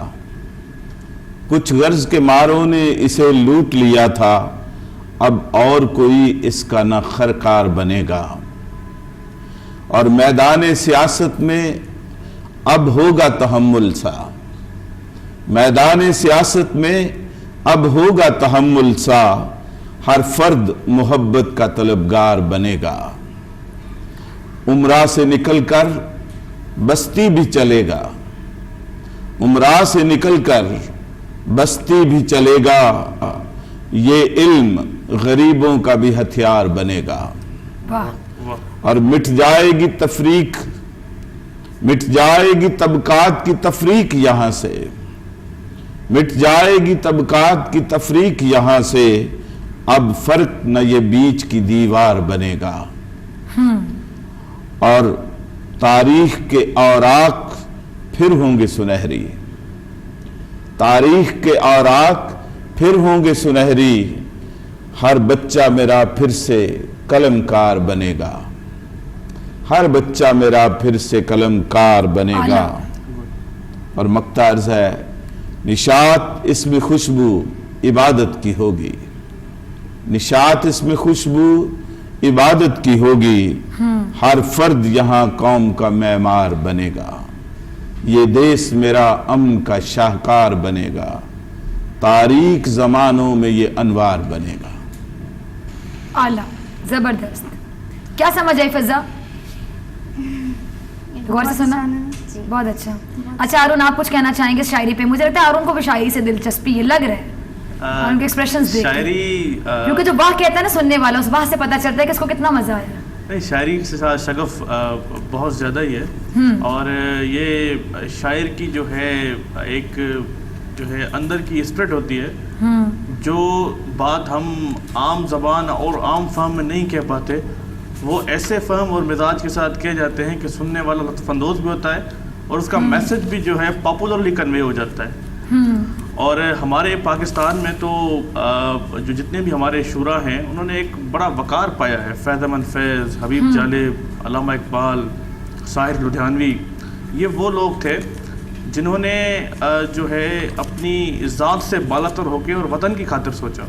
کچھ غرض کے ماروں نے اسے لوٹ لیا تھا، اب اور کوئی اس کا نہ خرکار بنے گا. اور میدان سیاست میں اب ہوگا تحمل سا، میدان سیاست میں اب ہوگا تحمل سا، ہر فرد محبت کا طلبگار بنے گا. امراء سے نکل کر بستی بھی چلے گا، امراء سے نکل کر بستی بھی چلے گا، یہ علم غریبوں کا بھی ہتھیار بنے گا. اور مٹ جائے گی تفریق، مٹ جائے گی طبقات کی تفریق یہاں سے، مٹ جائے گی طبقات کی تفریق یہاں سے، اب فرق نہ یہ بیچ کی دیوار بنے گا. اور تاریخ کے اوراق پھر ہوں گے سنہری، تاریخ کے اوراق پھر ہوں گے سنہری، ہر بچہ میرا پھر سے قلم کار بنے گا، ہر بچہ میرا پھر سے قلم کار بنے گا. اور مقطع عرض ہے، نشاط اس میں خوشبو عبادت کی ہوگی، نشاط اس میں خوشبو عبادت کی ہوگی، ہر فرد یہاں قوم کا معمار بنے گا. یہ دیس میرا امن کا شاہکار بنے گا، تاریک زمانوں میں یہ انوار بنے گا. اعلیٰ، زبردست. کیا سمجھ آئی فضا؟ غور سے سنا؟ بہت اچھا. اچھا ارون، آپ کچھ کہنا چاہیں گے شاعری پہ؟ مجھے لگتا ہے ارون کو بھی شاعری سے دلچسپی ہے، لگ رہا ہے ان کے ایکسپریشنز دیکھ کے، کیونکہ جو واہ کہتا ہے نا سننے والا، اس واہ سے پتہ چلتا ہے کہ اس کو کتنا مزہ آیا. نہیں، شاعری سے ساتھ شغف بہت زیادہ ہی ہے، اور یہ شاعر کی جو ہے ایک جو ہے اندر کی اسپرٹ ہوتی ہے، جو بات ہم عام زبان اور عام فہم میں نہیں کہہ پاتے، وہ ایسے فہم اور مزاج کے ساتھ کہے جاتے ہیں کہ سننے والا لطف اندوز بھی ہوتا ہے اور اس کا میسج بھی جو ہے پاپولرلی کنوے ہو جاتا ہے. اور ہمارے پاکستان میں تو جو جتنے بھی ہمارے شعراء ہیں انہوں نے ایک بڑا وقار پایا ہے. فیض احمد فیض، حبیب جالب، علامہ اقبال، ساحر لدھیانوی، یہ وہ لوگ تھے جنہوں نے جو ہے اپنی ذات سے بالاتر ہو کے اور وطن کی خاطر سوچا،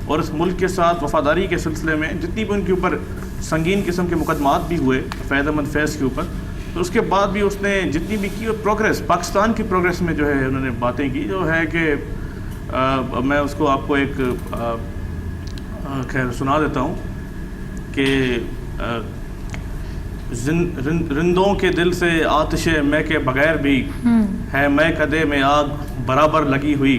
اور اس ملک کے ساتھ وفاداری کے سلسلے میں جتنی بھی ان کے اوپر سنگین قسم کے مقدمات بھی ہوئے فیض احمد فیض کے اوپر، تو اس کے بعد بھی اس نے جتنی بھی کی اور پروگریس، پاکستان کی پروگریس میں جو ہے انہوں نے باتیں کی، جو ہے کہ میں اس کو آپ کو ایک خیر سنا دیتا ہوں کہ رندوں کے دل سے آتش میں کے بغیر بھی ہے میں کدے میں آگ برابر لگی ہوئی،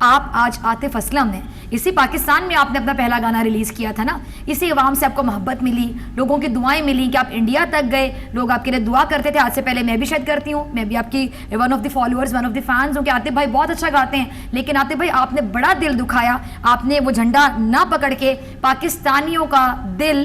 آپ آج عاطف اسلم ہیں. اسی پاکستان میں آپ نے اپنا پہلا گانا ریلیز کیا تھا نا, اسی عوام سے آپ کو محبت ملی, لوگوں کی دعائیں ملی کہ آپ انڈیا تک گئے, لوگ آپ کے لیے دعا کرتے تھے. آج سے پہلے میں بھی شاید کرتی ہوں, میں بھی آپ کی one of the followers, one of the fans ہوں کہ عاطف بھائی بہت اچھا گاتے ہیں. لیکن عاطف بھائی آپ نے بڑا دل دکھایا, آپ نے وہ جھنڈا نہ پکڑ کے پاکستانیوں کا دل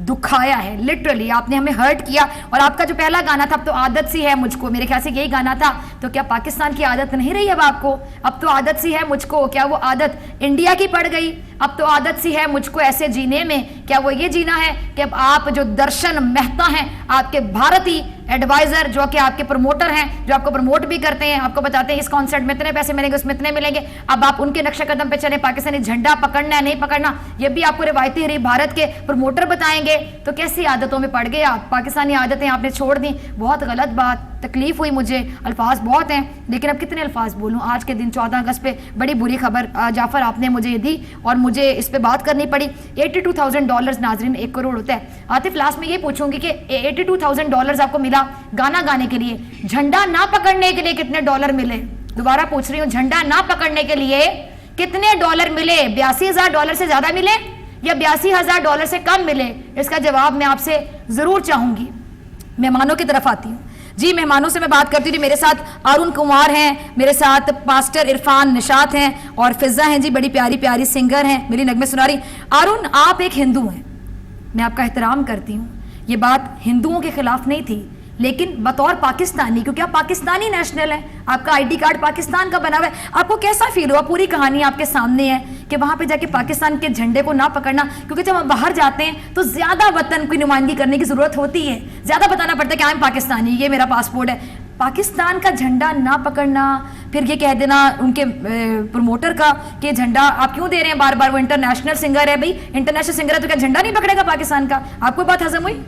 دکھایا ہے. لٹرلی آپ نے ہمیں ہرٹ کیا. اور آپ کا جو پہلا گانا تھا اب تو عادت سی ہے مجھ کو, میرے خیال سے یہی گانا تھا. تو کیا پاکستان کی عادت نہیں رہی اب آپ کو؟ اب تو عادت سی ہے مجھ کو, کیا وہ عادت انڈیا کی پڑ گئی؟ اب تو عادت سی ہے مجھ کو ایسے جینے میں, کیا وہ یہ جینا ہے کہ اب آپ جو درشن مہتا ہیں, آپ کے بھارتی ایڈوائزر جو کہ آپ کے پروموٹر ہیں, جو آپ کو پروموٹ بھی کرتے ہیں, آپ کو بتاتے ہیں اس کانسرٹ میں اتنے پیسے ملیں گے, اس میں اتنے ملیں گے, اب آپ ان کے نقش قدم پہ چلیں, پاکستانی جھنڈا پکڑنا ہے نہیں پکڑنا یہ بھی آپ کو روایتی ہری بھارت کے پروموٹر بتائیں گے. تو کیسی عادتوں میں پڑ گئے آپ؟ پاکستانی عادتیں آپ نے چھوڑ دیں, بہت غلط بات, تکلیف ہوئی مجھے, الفاظ بہت ہیں لیکن اب کتنے الفاظ بولوں. آج کے دن 14 اگست پہ بڑی بری خبر جعفر آپ نے مجھے دی اور مجھے اس پہ بات کرنی پڑی. $82,000 ناظرین 1 کروڑ ہوتا ہے. عاطف لاسٹ میں یہ پوچھوں گی کہ $82,000 آپ کو ملا گانا گانے کے لیے, جھنڈا نہ پکڑنے کے لیے کتنے ڈالر ملے؟ دوبارہ پوچھ رہی ہوں, جھنڈا نہ پکڑنے کے لیے کتنے ڈالر ملے؟ $82,000 سے زیادہ ملے یا $82,000 سے کم ملے؟ اس کا جواب میں آپ سے ضرور چاہوں گی. مہمانوں کی طرف آتی ہوں. جی مہمانوں سے میں بات کرتی ہوں. میرے ساتھ ارون کمار ہیں, میرے ساتھ پاسٹر عرفان نشاط ہیں اور فضا ہیں جی, بڑی پیاری پیاری سنگر ہیں, ملی نغمے سنا رہی. ارون آپ ایک ہندو ہیں, میں آپ کا احترام کرتی ہوں, یہ بات ہندوؤں کے خلاف نہیں تھی, لیکن بطور پاکستانی, کیونکہ آپ پاکستانی نیشنل ہیں, آپ کا آئی ڈی کارڈ پاکستان کا بنا ہوا ہے, آپ کو کیسا فیل ہوا؟ پوری کہانی آپ کے سامنے ہے کہ وہاں پہ جا کے پاکستان کے جھنڈے کو نہ پکڑنا, کیونکہ جب ہم باہر جاتے ہیں تو زیادہ وطن کی نمائندگی کرنے کی ضرورت ہوتی ہے, زیادہ بتانا پڑتا ہے کہ ہم پاکستانی, یہ میرا پاسپورٹ ہے. پاکستان کا جھنڈا نہ پکڑنا, پھر یہ کہہ دینا ان کے پروموٹر کا کہ جھنڈا آپ کیوں دے رہے ہیں بار بار, وہ انٹرنیشنل سنگر ہے, بھائی انٹرنیشنل سنگر ہے تو کیا جھنڈا نہیں پکڑے گا پاکستان کا؟ آپ کو بات ہضم ہوئی؟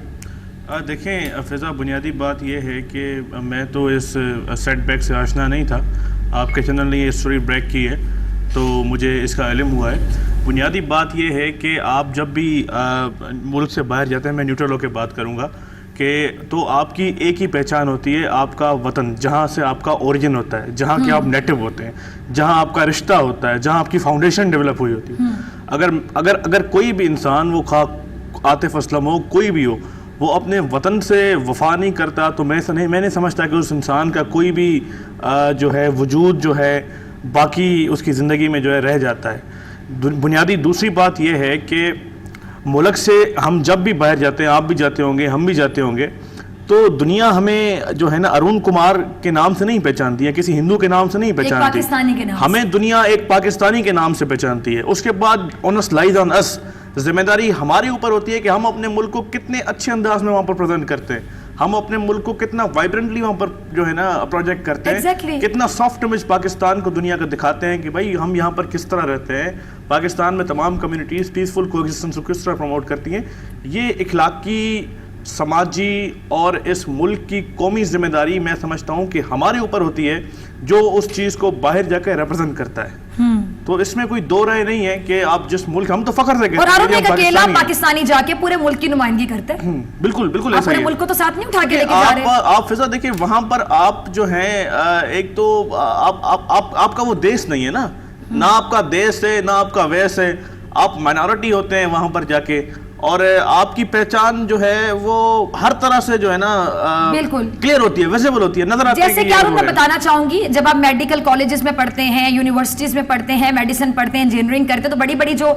دیکھیں فضا, بنیادی بات یہ ہے کہ میں تو اس سیٹ بیک سے آشنا نہیں تھا, آپ کے چینل نے یہ اسٹوری بریک کی ہے تو مجھے اس کا علم ہوا ہے. بنیادی بات یہ ہے کہ آپ جب بھی ملک سے باہر جاتے ہیں, میں نیوٹرل ہو کے بات کروں گا, کہ تو آپ کی ایک ہی پہچان ہوتی ہے, آپ کا وطن, جہاں سے آپ کا اوریجن ہوتا ہے, جہاں کے آپ نیٹو ہوتے ہیں, جہاں آپ کا رشتہ ہوتا ہے, جہاں آپ کی فاؤنڈیشن ڈیولپ ہوئی ہوتی ہے. اگر کوئی بھی انسان, وہ عاطف اسلم ہو, کوئی بھی ہو, وہ اپنے وطن سے وفا نہیں کرتا تو میں نہیں سمجھتا کہ اس انسان کا کوئی بھی جو ہے وجود جو ہے باقی اس کی زندگی میں جو ہے رہ جاتا ہے. بنیادی دوسری بات یہ ہے کہ ملک سے ہم جب بھی باہر جاتے ہیں, آپ بھی جاتے ہوں گے, ہم بھی جاتے ہوں گے, تو دنیا ہمیں جو ہے نا ارون کمار کے نام سے نہیں پہچانتی ہے, کسی ہندو کے نام سے نہیں پہچانتی, ہمیں دنیا ایک پاکستانی کے نام سے پہچانتی ہے. اس کے بعد onus lies on us, ذمہ داری ہمارے اوپر ہوتی ہے کہ ہم اپنے ملک کو کتنے اچھے انداز میں وہاں پر پریزنٹ کرتے ہیں, ہم اپنے ملک کو کتنا وائبرنٹلی وہاں پر جو ہے نا پروجیکٹ کرتے ہیں, کتنا سافٹ امیج پاکستان کو دنیا کا دکھاتے ہیں کہ بھائی ہم یہاں پر کس طرح رہتے ہیں, پاکستان میں تمام کمیونٹیز پیسفل کو ایگزسٹنس کو کس طرح پروموٹ کرتی ہیں. یہ اخلاقی, سماجی اور اس ملک کی قومی ذمہ داری میں سمجھتا ہوں کہ ہمارے اوپر ہوتی ہے, جو اس چیز کو باہر جا کے ریپرزینٹ کرتا ہے. تو اس میں کوئی دو رائے نہیں ہے کہ آپ جس ملک, ہم تو فخر سے کہتے ہیں کہ اکیلا پاکستانی جا کے پورے ملک کی نمائندگی کرتے ہیں. بالکل بالکل ایسا ہی ہے. ملک کو تو ساتھ نہیں اٹھا کے لے کے جا رہے. آپ فضا دیکھیں, وہاں پر آپ جو ہیں, ایک تو آپ کا وہ دیش نہیں ہے نا, نہ آپ کا دیش ہے نہ آپ کا ویس ہے, آپ مائنورٹی ہوتے ہیں وہاں پر جا کے, اور آپ کی پہچان جو ہے وہ ہر طرح سے جو ہے نا بالکل کلیئر ہوتی ہے, ویزیبل ہوتی ہے, نظر آتی ہے. جیسے کہ میں بتانا چاہوں گی, جب آپ میڈیکل کالجز میں پڑھتے ہیں, یونیورسٹیز میں پڑھتے ہیں, میڈیسن پڑھتے ہیں, انجینئرنگ کرتے ہیں, تو بڑی بڑی جو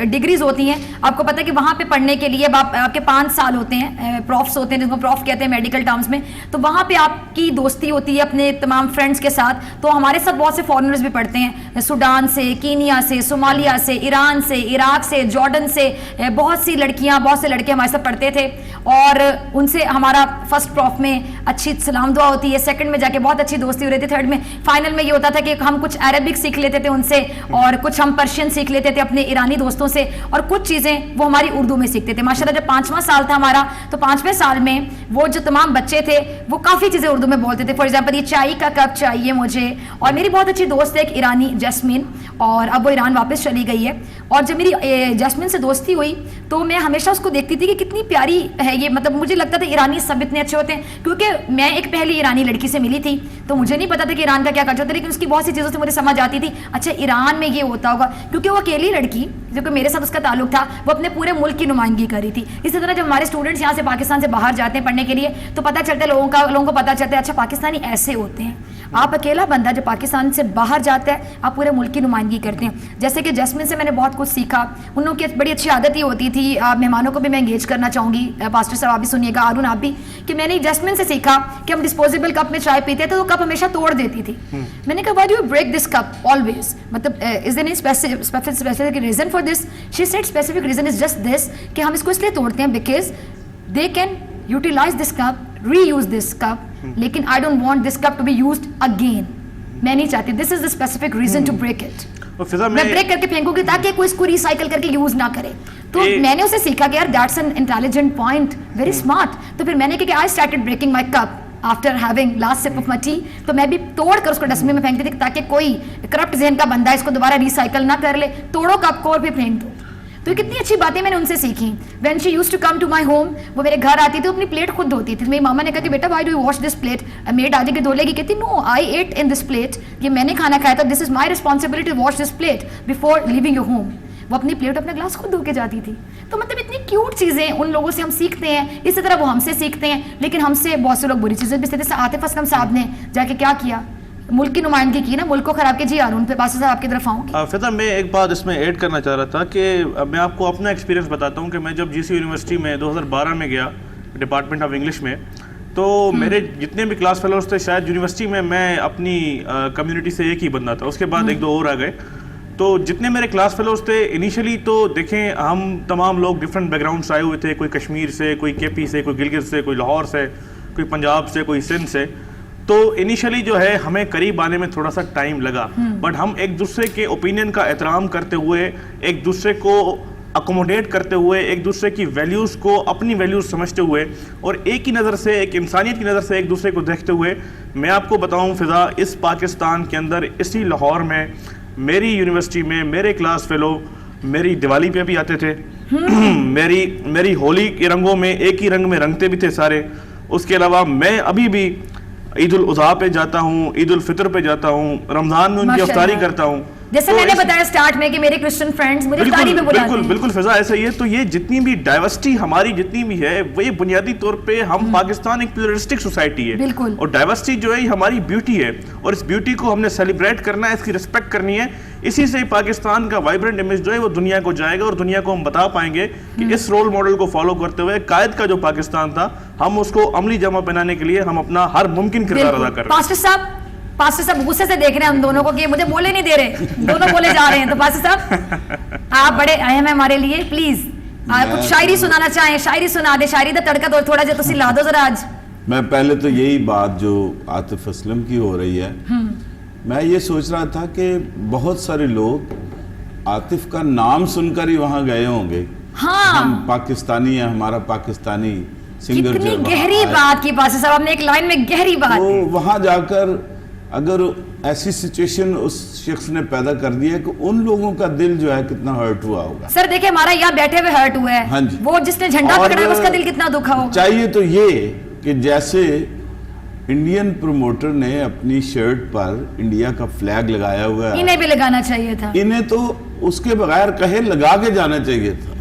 ڈگریز ہوتی ہیں, آپ کو پتہ ہے کہ وہاں پہ پڑھنے کے لیے آپ کے 5 سال ہوتے ہیں, پروفس ہوتے ہیں, جن کو پروف کہتے ہیں میڈیکل ٹرمز میں, تو وہاں پہ آپ کی دوستی ہوتی ہے اپنے تمام فرینڈس کے ساتھ. تو ہمارے ساتھ بہت سے فارنرز بھی پڑھتے ہیں, سوڈان سے, کینیا سے, صومالیہ سے, ایران سے, عراق سے, جارڈن سے, بہت سی لڑکیاں, بہت سے لڑکے ہمارے ساتھ پڑھتے تھے, اور ان سے ہمارا فرسٹ پروف میں اچھی سلام دعا ہوتی ہے, سیکنڈ میں جا کے بہت اچھی دوستی ہو رہی تھی, تھرڈ میں, فائنل میں یہ ہوتا تھا کہ ہم کچھ عربک سیکھ لیتے تھے ان سے, اور کچھ ہم پرشین سیکھ لیتے تھے اپنے ایرانی دوستوں سے, اور کچھ چیزیں وہ ہماری اردو میں سیکھتے تھے. ماشاءاللہ جب 5واں سال تھا ہمارا, تو 5ویں سال میں وہ جو تمام بچے تھے وہ کافی چیزیں اردو میں بولتے تھے. فار ایگزامپل, یہ چائے کا کپ چاہیے مجھے. اور میری بہت اچھی دوست ہے ایک ایرانی, جیسمین, اور اب وہ ایران واپس چلی گئی ہے. اور جب میری جیسمین سے دوستی ہوئی تو میں ہمیشہ اس کو دیکھتی تھی کہ کتنی پیاری ہے یہ, مطلب مجھے لگتا تھا ایرانی سب اتنے اچھے ہوتے ہیں, کیونکہ میں ایک پہلی ایرانی لڑکی سے ملی تھی تو مجھے نہیں پتا تھا کہ ایران کا کیا کلچر ہوتا ہے, لیکن اس کی بہت سی چیزوں سے مجھے سمجھ آتی تھی اچھا ایران میں یہ ہوتا ہوگا, کیونکہ وہ اکیلی لڑکی جو کہ میرے ساتھ اس کا تعلق تھا وہ اپنے پورے ملک کی نمائندگی کر رہی تھی. اسی طرح جب ہمارے اسٹوڈنٹس یہاں سے پاکستان سے باہر جاتے ہیں پڑھنے کے لیے تو پتہ چلتا ہے لوگوں کو پتہ چلتا ہے اچھا پاکستانی ایسے ہوتے ہیں. آپ اکیلا بندہ جو پاکستان سے باہر جاتا ہے آپ پورے ملک کی نمائندگی کرتے ہیں. جیسے کہ جیسمین سے میں نے بہت کچھ سیکھا, ان لوگوں کی بڑی اچھی عادت ہی ہوتی تھی, مہمانوں کو بھی میں انگیج کرنا چاہوں گی, پاسٹر صاحب آپ بھی سنیے گا, ارون آپ بھی, کہ میں نے جیسمین سے سیکھا کہ ہم ڈسپوزیبل کپ میں چائے پیتے تھے تو کپ ہمیشہ توڑ دیتی تھی. میں نے کہا why do you break this cup always, مطلب is there any specific reason for this. She said specific reason is just this کہ ہم اس کو اس لیے توڑتے ہیں because they can utilize this cup, reuse this cup, لیکن I don't want this cup to be used again. میں نہیں چاہتی, this is the specific reason to break it. میں بریک کر کے پھینکوں گی تاکہ کوئی اس کو ریسائکل کر کے یوز نہ کرے. تو میں نے اسے سیکھا کہ یار that's an intelligent point, very smart. تو پھر میں نے کہا کہ I started breaking my cup after having last sip of my tea. تو میں بھی توڑ کر اس کو ڈسٹ بن میں پھینکتی تھی تاکہ کوئی کرپٹ ذہن کا بندہ اس کو دوبارہ ریسائکل نہ کر لے. توڑو کپ کو اور پھر پھینک دو. تو کتنی اچھی باتیں میں نے ان سے سیکھی. When she used to come to my home, وہ میرے گھر آتی تھی, اپنی پلیٹ خود دھوتی تھی. میری ماما نے کہا کہ بیٹا why do you wash this plate, maid آ جائے گی دھو لے گی. کہتی نو آئی ایٹ ان دس پلیٹ, یہ میں نے کھانا کھایا تھا, this is my responsibility to wash this plate before leaving your home. وہ اپنی پلیٹ اپنا گلاس خود دھو کے جاتی تھی. تو مطلب اتنی کیوٹ چیزیں ان لوگوں سے ہم سیکھتے ہیں, اسی طرح وہ ہم سے سیکھتے ہیں. لیکن ہم سے بہت سے لوگ بری چیزیں بھی سیکھتے ہیں. عاطف اسلم صاحب نے جا کے کیا کیا, ملک کی نمائندگی کی نا, ملک کو خراب کے. جی ارون پہ باسط صاحب آپ کی طرف آؤں. فضا میں ایک بات اس میں ایڈ کرنا چاہ رہا تھا کہ میں آپ کو اپنا ایکسپیرینس بتاتا ہوں کہ میں جب جی سی یونیورسٹی میں 2012 میں گیا ڈپارٹمنٹ آف انگلش میں, تو میرے جتنے بھی کلاس فیلوز تھے شاید یونیورسٹی میں اپنی کمیونٹی سے ایک ہی بندہ تھا, اس کے بعد ایک دو اور آ گئے. تو جتنے میرے کلاس فیلوز تھے انیشلی تو دیکھیں ہم تمام لوگ ڈفرینٹ بیک گراؤنڈ سے آئے ہوئے تھے, کوئی کشمیر سے, کوئی کے پی سے, کوئی گلگت سے, کوئی لاہور سے, کوئی پنجاب سے, کوئی سندھ سے. تو انیشلی جو ہے ہمیں قریب آنے میں تھوڑا سا ٹائم لگا, بٹ ہم ایک دوسرے کے اوپینین کا احترام کرتے ہوئے, ایک دوسرے کو اکوموڈیٹ کرتے ہوئے, ایک دوسرے کی ویلیوز کو اپنی ویلیوز سمجھتے ہوئے اور ایک ہی نظر سے, ایک انسانیت کی نظر سے ایک دوسرے کو دیکھتے ہوئے, میں آپ کو بتاؤں فضا اس پاکستان کے اندر اسی لاہور میں میری یونیورسٹی میں میرے کلاس فیلو میری دیوالی پہ بھی آتے تھے, میری ہولی کے رنگوں میں ایک ہی رنگ میں رنگتے بھی تھے سارے. اس کے علاوہ میں ابھی بھی عید الاضحیٰ پہ جاتا ہوں, عید الفطر پہ جاتا ہوں, رمضان میں ان کی افطاری کرتا ہوں. جیسے میں نے بتایا سٹارٹ میں کہ میرے کرسچن فرینڈز مجھے افطاری میں بلاتے ہیں. بالکل فضا ایسا ہی ہے. تو یہ جتنی بھی ڈائیورسٹی ہماری جتنی بھی ہے وہ یہ بنیادی طور پہ ہم پاکستان ایک پلورلسٹک سوسائٹی ہے, اور ڈائیورسٹی جو ہے یہ ہماری بیوٹی ہے, اور اس بیوٹی کو ہم نے سیلیبریٹ کرنا ہے, اس کی رسپیکٹ کرنی ہے. اسی سے پاکستان کا وائبرنٹ امیج جو ہے وہ دنیا کو جائے گا, اور دنیا کو ہم بتا پائیں گے کہ اس رول ماڈل کو فالو کرتے ہوئے قائد کا جو پاکستان تھا ہم اس کو عملی جامہ پہنانے کے لیے ہم اپنا ہر ممکن کردار ادا کر رہے ہیں. پاسٹر صاحب غصے سے دیکھ رہے ہیں ہم دونوں کو کہ مجھے بولے نہیں دے رہے, دونوں بولے جا رہے ہیں. تو پاسٹر صاحب آپ بڑے اہم ہیں ہمارے لیے, پلیز آپ کچھ شاعری سنانا چاہیں, شاعری سنا دے, شاعری دا تڑکا تو تھوڑا جا تسی لا دو ذرا. آج میں پہلے تو یہی بات جو عاطف اسلم کی ہو رہی ہے, میں یہ سوچ رہا تھا کہ بہت سارے لوگ عاطف کا نام سن کر ہی وہاں گئے ہوں گے. ہم پاکستانی ہیں, ہمارا پاکستانی سنگر جو کتنی گہری بات کی پاسٹر صاحب, آپ نے ایک لائن میں گہری بات. تو وہاں جا کر اگر ایسی سچویشن اس شخص نے پیدا کر دی ہے کہ ان لوگوں کا دل جو ہے کتنا ہرٹ ہوا ہوگا. سر دیکھیں ہمارا یہاں بیٹھے ہوئے ہرٹ ہوا ہے, وہ جس نے جھنڈا پکڑا ہے اس کا دل کتنا دکھا ہوگا. چاہیے تو یہ کہ جیسے انڈین پروموٹر نے اپنی شرٹ پر انڈیا کا فلیگ لگایا ہوا ہے, انہیں بھی لگانا چاہیے تھا, انہیں تو اس کے بغیر کہے لگا کے جانا چاہیے تھا.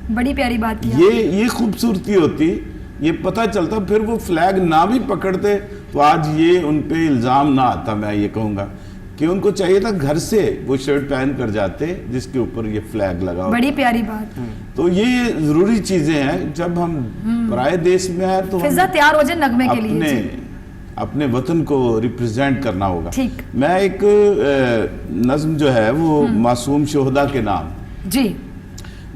بڑی پیاری بات کی. یہ خوبصورتی ہوتی, یہ پتہ چلتا. پھر وہ فلیگ نہ بھی پکڑتے تو آج یہ ان پہ الزام نہ آتا. میں یہ کہوں گا کہ ان کو چاہیے تھا گھر سے وہ شرٹ پہن کر جاتے جس کے اوپر یہ فلیگ لگا. بڑی پیاری بات. تو یہ ضروری چیزیں ہیں. جب ہم برائے دیش میں ہیں تو فضا تیار ہو جائے نغمے کے لیے, اپنے وطن کو ریپرزینٹ کرنا ہوگا. میں ایک نظم جو ہے وہ معصوم شہداء کے نام, جی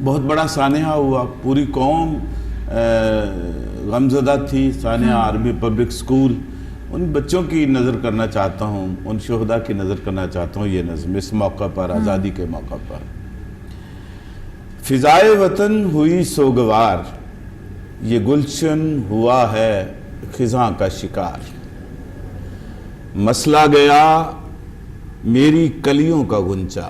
بہت بڑا سانحہ ہوا, پوری قوم غمزدہ تھی. سانحہ عربی پبلک سکول, ان بچوں کی نظر کرنا چاہتا ہوں, ان شہداء کی نظر کرنا چاہتا ہوں. یہ نظم اس موقع پر, آزادی کے موقع پر. فضائے وطن ہوئی سوگوار, یہ گلشن ہوا ہے خزاں کا شکار. مسلا گیا میری کلیوں کا گنچا,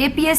APS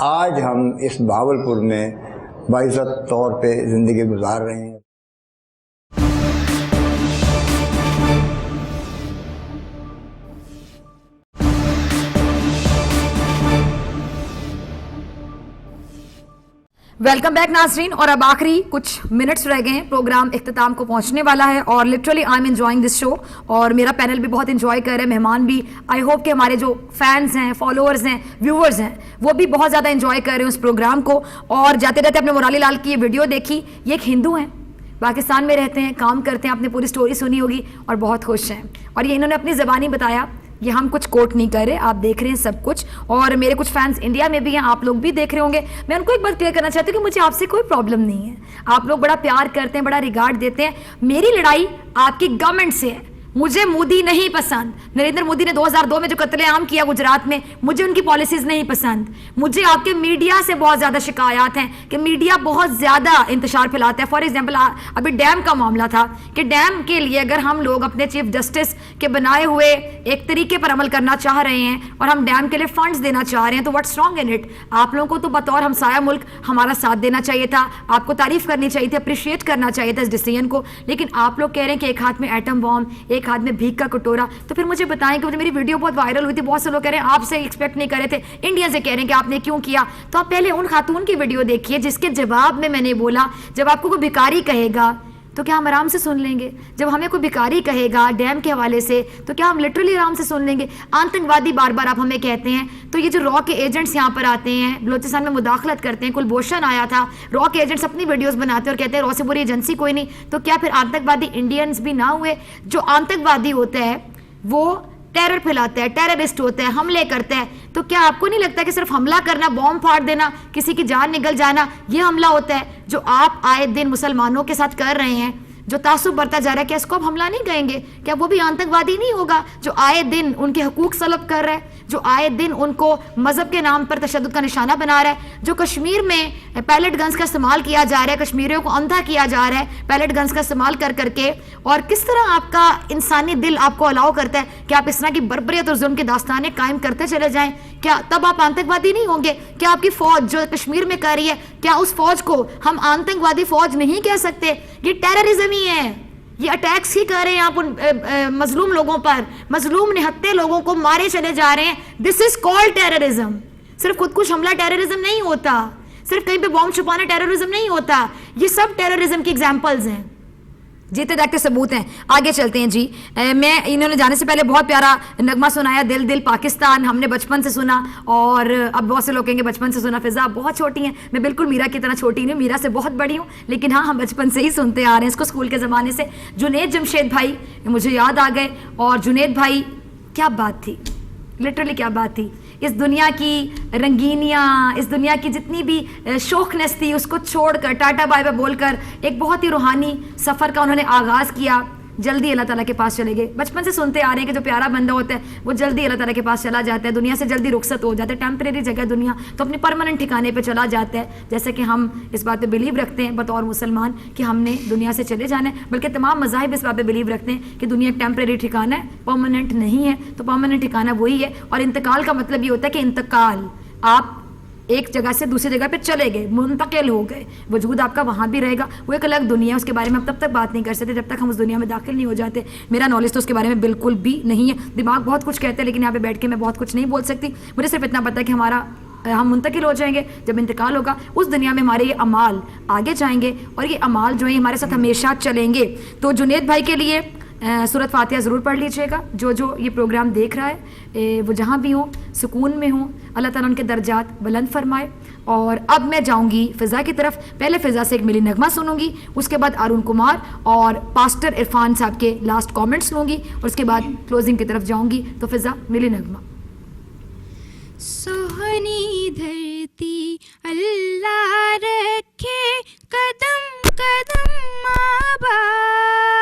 آج ہم اس بہاولپور میں باعزت طور پہ زندگی گزار رہے ہیں. ویلکم بیک ناظرین. اور اب آخری کچھ منٹس رہ گئے ہیں, پروگرام اختتام کو پہنچنے والا ہے اور literally I am enjoying this show, اور میرا پینل بھی بہت انجوائے کر رہے ہیں, مہمان بھی. آئی ہوپ کہ ہمارے جو فینس ہیں, فالوورز ہیں, ویورز ہیں, وہ بھی بہت زیادہ انجوائے کر رہے ہیں اس پروگرام کو. اور جاتے رہتے اپنے مرالی لال کی یہ ویڈیو دیکھی. یہ ایک ہندو ہیں, پاکستان میں رہتے ہیں, کام کرتے ہیں, آپ نے پوری سٹوری سنی ہوگی اور بہت خوش ہیں. اور یہ انہوں نے اپنی زبانی بتایا, یہ ہم کچھ کوٹ نہیں کر رہے, آپ دیکھ رہے ہیں سب کچھ. اور میرے کچھ فینس انڈیا میں بھی ہیں, آپ لوگ بھی دیکھ رہے ہوں گے. میں ان کو ایک بات کلیئر کرنا چاہتی ہوں کہ مجھے آپ سے کوئی پرابلم نہیں ہے, آپ لوگ بڑا پیار کرتے ہیں, بڑا ریگارڈ دیتے ہیں. میری لڑائی آپ کی گورنمنٹ سے ہے. مجھے مودی نہیں پسند. نریندر مودی نے 2002 میں جو قتل عام کیا گجرات میں, مجھے ان کی پالیسیز نہیں پسند. مجھے آپ کے میڈیا سے بہت زیادہ شکایات ہیں کہ میڈیا بہت زیادہ انتشار پھیلاتا ہے. فار ایگزامپل ابھی ڈیم کا معاملہ تھا کہ ڈیم کے لیے اگر ہم لوگ اپنے چیف جسٹس کے بنائے ہوئے ایک طریقے پر عمل کرنا چاہ رہے ہیں اور ہم ڈیم کے لیے فنڈز دینا چاہ رہے ہیں, تو واٹس رانگ ان اٹ. آپ لوگوں کو تو بطور ہمسایہ ملک ہمارا ساتھ دینا چاہیے تھا, آپ کو تعریف کرنی چاہیے تھی, اپریشیٹ کرنا چاہیے تھا اس ڈیسیژن کو. لیکن آپ لوگ کہہ رہے ہیں کہ ایک ہاتھ میں ایٹم بام, ایک ہاتھ میں بھیک کا کٹورا. تو پھر مجھے بتائیں کہ میری ویڈیو بہت وائرل ہوئی تھی, بہت سے لوگ کہہ رہے ہیں آپ سے ایکسپیکٹ نہیں کر رہے تھے, انڈیا سے کہہ رہے ہیں کہ آپ نے کیوں کیا. تو آپ پہلے ان خاتون کی ویڈیو دیکھیے جس کے جواب میں نے بولا, جب آپ کو کوئی بھکاری کہے گا تو کیا ہم آرام سے سن لیں گے؟ جب ہمیں کوئی بھکاری کہے گا ڈیم کے حوالے سے تو کیا ہم لٹرلی آرام سے سن لیں گے؟ آتنکوادی بار بار آپ ہمیں کہتے ہیں. تو یہ جو را کے ایجنٹس یہاں پر آتے ہیں, بلوچستان میں مداخلت کرتے ہیں, کلبھوشن آیا تھا, را کے ایجنٹس اپنی ویڈیوز بناتے ہیں اور کہتے ہیں را سے بری ایجنسی کوئی نہیں. تو کیا پھر آتنکوادی انڈینز بھی نہ ہوئے؟ جو آتنکوادی ہوتا ہے وہ ٹیرر پھیلاتا ہے, ٹیررسٹ ہوتا ہے, حملے کرتا ہے. تو کیا آپ کو نہیں لگتا کہ صرف حملہ کرنا, بوم پھاڑ دینا, کسی کی جان نکل جانا, یہ حملہ ہوتا ہے جو آپ آئے دن مسلمانوں کے ساتھ کر رہے ہیں, جو تعصب برتا جا رہا ہے؟ کیا اس کو آپ حملہ نہیں کہیں گے؟ کیا وہ بھی آتنکوادی نہیں ہوگا جو آئے دن ان کے حقوق سلب کر رہا ہے, جو آئے دن ان کو مذہب کے نام پر تشدد کا نشانہ بنا رہا ہے, جو کشمیر میں پیلٹ گنز کا استعمال کیا جا رہا ہے, کشمیریوں کو اندھا کیا جا رہا ہے پیلٹ گنز کا استعمال کر کر کے؟ اور کس طرح آپ کا انسانی دل آپ کو الاؤ کرتا ہے کہ آپ اس طرح کی بربریت اور ظلم کی داستانیں قائم کرتے چلے جائیں؟ کیا تب آپ آتنکوادی نہیں ہوں گے؟ کیا آپ کی فوج جو کشمیر میں کر رہی ہے, کیا اس فوج کو ہم آتنکوادی فوج نہیں کہہ سکتے؟ یہ ٹیررزم ہی ہے, یہ اٹیکس ہی کر رہے ہیں آپ ان مظلوم لوگوں پر, مظلوم نہتے لوگوں کو مارے چلے جا رہے ہیں. دس از کالڈ ٹیررزم. صرف خود کش حملہ ٹیررزم نہیں ہوتا, صرف کہیں پہ بام چھپانا ٹیررزم نہیں ہوتا, یہ سب ٹیررزم کی ایگزامپلز ہیں, جیتے جاگتے ثبوت ہیں. آگے چلتے ہیں جی. میں انہوں نے جانے سے پہلے بہت پیارا نغمہ سنایا, دل دل پاکستان, ہم نے بچپن سے سنا, اور اب بہت سے لوگ کہیں گے بچپن سے سنا. فضا بہت چھوٹی ہیں, میں بالکل میرا کی طرح چھوٹی نہیں, میرا سے بہت بڑی ہوں, لیکن ہاں ہم بچپن سے ہی سنتے آ رہے ہیں اس کو, اسکول کے زمانے سے. جنید جمشید بھائی مجھے یاد آ گئے, اور جنید بھائی کیا بات تھی, لٹرلی کیا بات تھی. اس دنیا کی رنگینیاں, اس دنیا کی جتنی بھی شوقنس تھی, اس کو چھوڑ کر ٹاٹا بائی بائی بول کر ایک بہت ہی روحانی سفر کا انہوں نے آغاز کیا. جلدی اللہ تعالیٰ کے پاس چلے گئے. بچپن سے سنتے آ رہے ہیں کہ جو پیارا بندہ ہوتا ہے وہ جلدی اللہ تعالیٰ کے پاس چلا جاتا ہے, دنیا سے جلدی رخصت ہو جاتا ہے. ٹیمپریری جگہ دنیا, تو اپنے پرماننٹ ٹھکانے پہ چلا جاتا ہے. جیسے کہ ہم اس بات پہ بلیو رکھتے ہیں بطور مسلمان کہ ہم نے دنیا سے چلے جانا ہے, بلکہ تمام مذاہب اس بات پہ بلیو رکھتے ہیں کہ دنیا ایک ٹیمپریری ٹھکانا ہے, پرماننٹ نہیں ہے. تو پرماننٹ ٹھکانا وہی ہے, اور انتقال کا مطلب یہ ہوتا ہے کہ انتقال, آپ ایک جگہ سے دوسری جگہ پہ چلے گئے, منتقل ہو گئے, وجود آپ کا وہاں بھی رہے گا. وہ ایک الگ دنیا ہے, اس کے بارے میں ہم تب تک بات نہیں کر سکتے جب تک ہم اس دنیا میں داخل نہیں ہو جاتے. میرا نالج تو اس کے بارے میں بالکل بھی نہیں ہے, دماغ بہت کچھ کہتے ہیں لیکن یہاں پہ بیٹھ کے میں بہت کچھ نہیں بول سکتی. مجھے صرف اتنا پتہ ہے کہ ہم منتقل ہو جائیں گے, جب انتقال ہوگا اس دنیا میں ہمارے یہ اعمال آگے جائیں گے, اور یہ اعمال جو ہیں ہمارے ساتھ ہمیشہ چلیں گے. تو جنید بھائی کے لیے سورۃ فاتحہ ضرور پڑھ لیجیے گا. جو یہ پروگرام دیکھ رہا ہے وہ جہاں بھی ہوں سکون میں ہوں, اللہ تعالیٰ ان کے درجات بلند فرمائے. اور اب میں جاؤں گی فضا کی طرف. پہلے فضا سے ایک ملی نغمہ سنوں گی, اس کے بعد ارون کمار اور پاسٹر عرفان صاحب کے لاسٹ کامنٹس لوں گی, اور اس کے بعد کلوزنگ کی طرف جاؤں گی. تو فضا ملی نغمہ. سوہنی دھرتی اللہ رکھے قدم قدم آباد,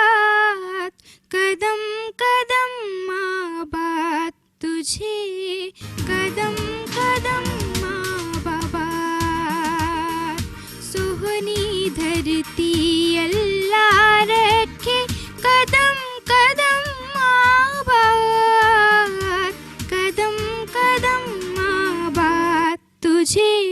قدم قدم آباد تجھے, قدم قدم آباد. سوہنی دھرتی اللہ رکھے قدم قدم آباد, قدم قدم آباد تجھے.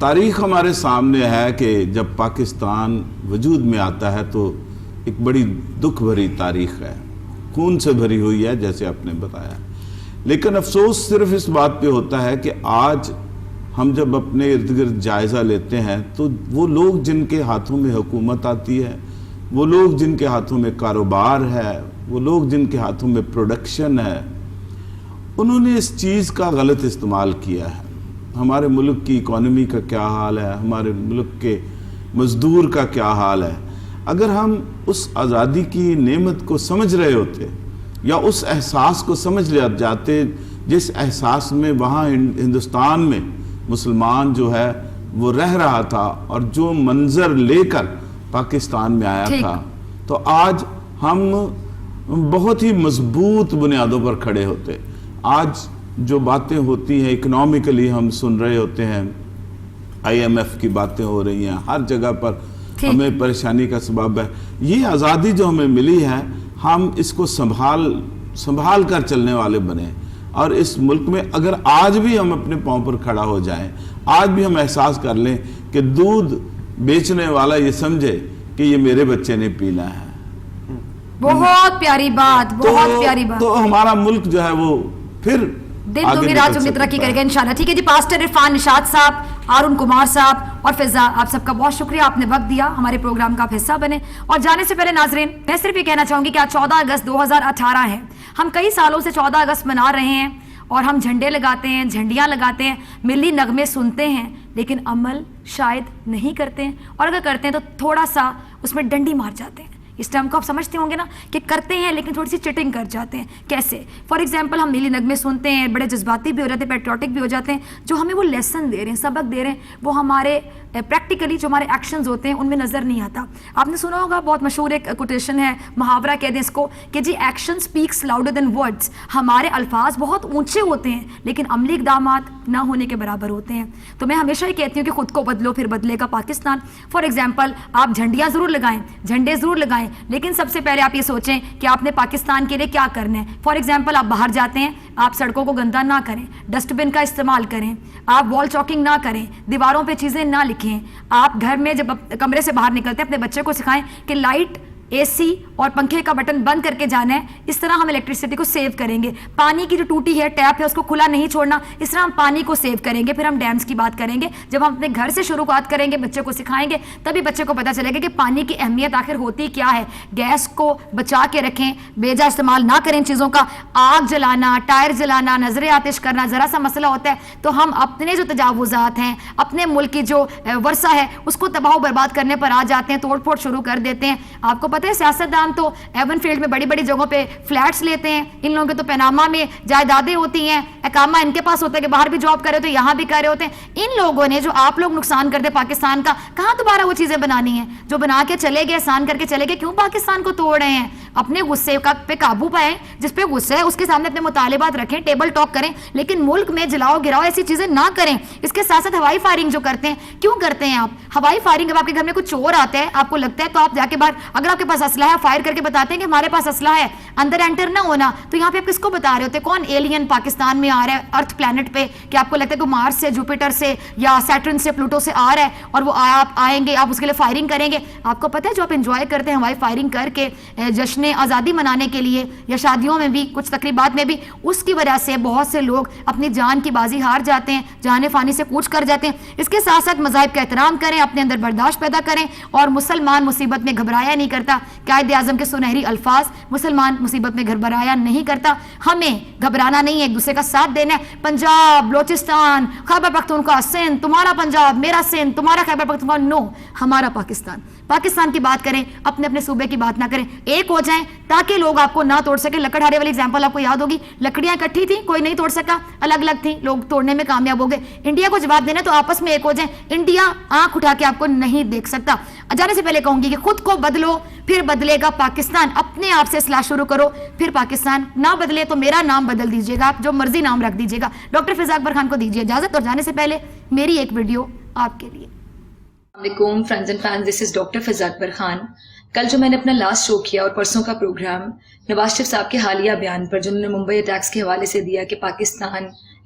تاریخ ہمارے سامنے ہے کہ جب پاکستان وجود میں آتا ہے تو ایک بڑی دکھ بھری تاریخ ہے، خون سے بھری ہوئی ہے جیسے آپ نے بتایا، لیکن افسوس صرف اس بات پہ ہوتا ہے کہ آج ہم جب اپنے ارد گرد جائزہ لیتے ہیں تو وہ لوگ جن کے ہاتھوں میں حکومت آتی ہے، وہ لوگ جن کے ہاتھوں میں کاروبار ہے، وہ لوگ جن کے ہاتھوں میں پروڈکشن ہے، انہوں نے اس چیز کا غلط استعمال کیا ہے۔ ہمارے ملک کی اکانومی کا کیا حال ہے، ہمارے ملک کے مزدور کا کیا حال ہے۔ اگر ہم اس آزادی کی نعمت کو سمجھ رہے ہوتے یا اس احساس کو سمجھ جاتے جس احساس میں وہاں ہندوستان میں مسلمان جو ہے وہ رہ رہا تھا اور جو منظر لے کر پاکستان میں آیا تھا، تو آج ہم بہت ہی مضبوط بنیادوں پر کھڑے ہوتے۔ آج جو باتیں ہوتی ہیں اکنامکلی ہم سن رہے ہوتے ہیں، IMF کی باتیں ہو رہی ہیں، ہر جگہ پر ہمیں پریشانی کا سبب ہے۔ یہ آزادی جو ہمیں ملی ہے، ہم اس کو سنبھال کر چلنے والے بنے، اور اس ملک میں اگر آج بھی ہم اپنے پاؤں پر کھڑا ہو جائیں، آج بھی ہم احساس کر لیں کہ دودھ بیچنے والا یہ سمجھے کہ یہ میرے بچے نے پینا ہے۔ بہت پیاری بات، بہت پیاری بات۔ تو ہمارا ملک جو ہے وہ پھر دن دگنی رات چگنی ترقی کرے گا انشاءاللہ۔ ٹھیک ہے جی، پاسٹر عرفان نشاط صاحب، ارون کمار صاحب اور فضا، آپ سب کا بہت شکریہ، آپ نے وقت دیا، ہمارے پروگرام کا آپ حصہ بنے۔ اور جانے سے پہلے ناظرین میں صرف یہ کہنا چاہوں گی کہ آج 14 اگست 2018 ہے۔ ہم کئی سالوں سے 14 اگست منا رہے ہیں اور ہم جھنڈے لگاتے ہیں، جھنڈیاں لگاتے ہیں، ملی نغمے سنتے ہیں، لیکن عمل شاید نہیں کرتے ہیں، اور اگر کرتے ہیں تو تھوڑا سا اس میں ڈنڈی مار جاتے ہیں۔ اس ٹائم کو آپ سمجھتے ہوں گے نا کہ کرتے ہیں لیکن تھوڑی سی چٹنگ کر جاتے ہیں۔ کیسے؟ فار ایگزامپل ہم ملی نغمے سنتے ہیں، بڑے جذباتی بھی ہو جاتے ہیں، پیٹریوٹک بھی ہو جاتے ہیں، جو ہمیں وہ لیسن دے رہے ہیں، سبق دے رہے ہیں، وہ ہمارے پریکٹیکلی جو ہمارے ایکشنز ہوتے ہیں ان میں نظر نہیں آتا۔ آپ نے سنا ہوگا بہت مشہور ایک کوٹیشن ہے، محاورہ کہہ دیں اس کو، کہ جی action speaks louder than words. ہمارے الفاظ بہت اونچے ہوتے ہیں لیکن عملی اقدامات نہ ہونے کے برابر ہوتے ہیں۔ تو میں ہمیشہ یہ کہتی ہوں کہ خود کو بدلو پھر بدلے گا پاکستان۔ فار ایگزامپل آپ جھنڈیاں ضرور لگائیں، جھنڈے ضرور لگائیں، لیکن سب سے پہلے آپ یہ سوچیں کہ آپ نے پاکستان کے لیے کیا کرنا ہے۔ فار ایگزامپل آپ باہر جاتے ہیں، آپ سڑکوں کو گندا نہ کریں، ڈسٹ بن کا استعمال کریں، آپ وال چاکنگ نہ کریں، دیواروں پہ چیزیں نہ لکھیں۔ آپ گھر میں جب کمرے سے باہر نکلتے ہیں اپنے بچے کو سکھائیں کہ لائٹ، AC اور پنکھے کا بٹن بند کر کے جانا ہے، اس طرح ہم الیکٹریسٹی کو سیو کریں گے۔ پانی کی جو ٹوٹی ہے، ٹیپ ہے، اس کو کھلا نہیں چھوڑنا، اس طرح ہم پانی کو سیو کریں گے۔ پھر ہم ڈیمز کی بات کریں گے، جب ہم اپنے گھر سے شروعات کریں گے، بچے کو سکھائیں گے، تبھی بچے کو پتہ چلے گا کہ پانی کی اہمیت آخر ہوتی کیا ہے۔ گیس کو بچا کے رکھیں، بیجا استعمال نہ کریں چیزوں کا۔ آگ جلانا، ٹائر جلانا، نظر آتش کرنا ذرا سا مسئلہ ہوتا ہے تو ہم اپنے جو تجاوزات ہیں، اپنے ملک کی جو ورثہ ہے اس کو تباہ و برباد کرنے پر آ جاتے ہیں، توڑ پھوڑ شروع کر دیتے ہیں۔ آپ کو پتہ ہے سیاستدان تو ایون فیلڈ میں بڑی بڑی جگہوں پہ فلیٹس لیتے ہیں، ان لوگوں کے تو پیناما میں جائیدادیں ہوتی ہیں، اقامہ ان کے پاس ہوتا ہے کہ باہر بھی جاب کر رہے ہوتے ہیں، یہاں بھی کر رہے ہوتے ہیں۔ ان لوگوں نے جو آپ لوگ نقصان کرتے پاکستان کا، کہاں دوبارہ وہ چیزیں بنانی ہیں جو بنا کے چلے گئے، احسان کر کے چلے گئے؟ کیوں پاکستان کو توڑ رہے ہیں؟ اپنے غصے پہ قابو پائیں، جس پہ غصہ ہے اس کے سامنے اپنے مطالبات رکھیں، ٹیبل ٹاک کریں، لیکن ملک میں جلاؤ گراؤ ایسی چیزیں نہ کریں۔ اس کے ساتھ ساتھ ہوائی فائرنگ جو کرتے ہیں، کیوں کرتے ہیں آپ ہوائی فائرنگ؟ جب آپ کے گھر میں کچھ چور آتا ہے، آپ کو لگتا ہے تو آپ جا کے باہر، اگر آپ کے پاس اسلحہ ہے، فائر کر کے بتاتے ہیں کہ ہمارے پاس اسلحہ ہے، اندر انٹر نہ ہونا۔ تو یہاں پہ آپ کس کو بتا رہے ہوتے ہیں؟ کون ایلین پاکستان میں آ رہا ہے ارتھ پلانٹ پہ، کہ آپ کو لگتا ہے کہ مارس سے، جوپیٹر سے یا سیٹرن سے، پلوٹو سے آ رہا ہے اور وہ آپ آئیں گے، آپ اس کے لیے فائرنگ کریں گے؟ آپ کو پتہ ہے جو آپ انجوائے کرتے ہیں ہوائی فائرنگ کر کے جشن آزادی منانے کے لیے، یا شادیوں میں بھی، کچھ تقریبات میں بھی، اس کی وجہ سے بہت سے لوگ اپنی جان کی بازی ہار جاتے ہیں، جان فانی سے کوچ کر جاتے ہیں۔ اس کے ساتھ ساتھ مذاہب کا احترام کریں، اپنے اندر برداشت پیدا کریں، اور مسلمان مصیبت میں گھبرایا نہیں کرتا۔ قائد اعظم کے سنہری الفاظ، مسلمان مصیبت میں گھبرایا نہیں کرتا۔ ہمیں گھبرانا نہیں ہے، ایک دوسرے کا ساتھ دینا ہے۔ پنجاب، بلوچستان، خیبر پختونخوا، سندھ، تمہارا پنجاب، میرا سندھ، تمہارا خیبر پختونخوا، نو، ہمارا پاکستان۔ پاکستان کی بات کریں، اپنے اپنے صوبے کی بات نہ کریں، ایک ہو جائیں تاکہ لوگ آپ کو نہ توڑ سکیں۔ لکڑہارے والی ایگزامپل آپ کو یاد ہوگی، لکڑیاں اکٹھی تھیں، کوئی نہیں توڑ سکا، الگ الگ تھیں، لوگ توڑنے میں کامیاب ہو گئے۔ انڈیا کو جواب دینا تو آپس میں ایک ہو جائیں، انڈیا آنکھ اٹھا کے آپ کو نہیں دیکھ سکتا۔ جانے سے پہلے کہوں گی کہ خود کو بدلو پھر بدلے گا پاکستان۔ اپنے آپ سے اصلاح شروع کرو پھر پاکستان۔ نہ بدلے تو میرا نام بدل دیجیے گا، آپ جو مرضی نام رکھ دیجیے گا۔ ڈاکٹر فضا اکبر خان کو دیجیے اجازت، اور جانے سے پہلے میری ایک ویڈیو آپ کے لیے۔ السلام علیکم friends and fans, this is doctor فضا اکبر خان۔ کل جو میں نے اپنا لاسٹ شو کیا اور پرسوں کا پروگرام نواز شریف صاحب کے حالیہ بیان پر، جنہوں نے ممبئی اٹیکس کے حوالے سے دیا کہ پاکستان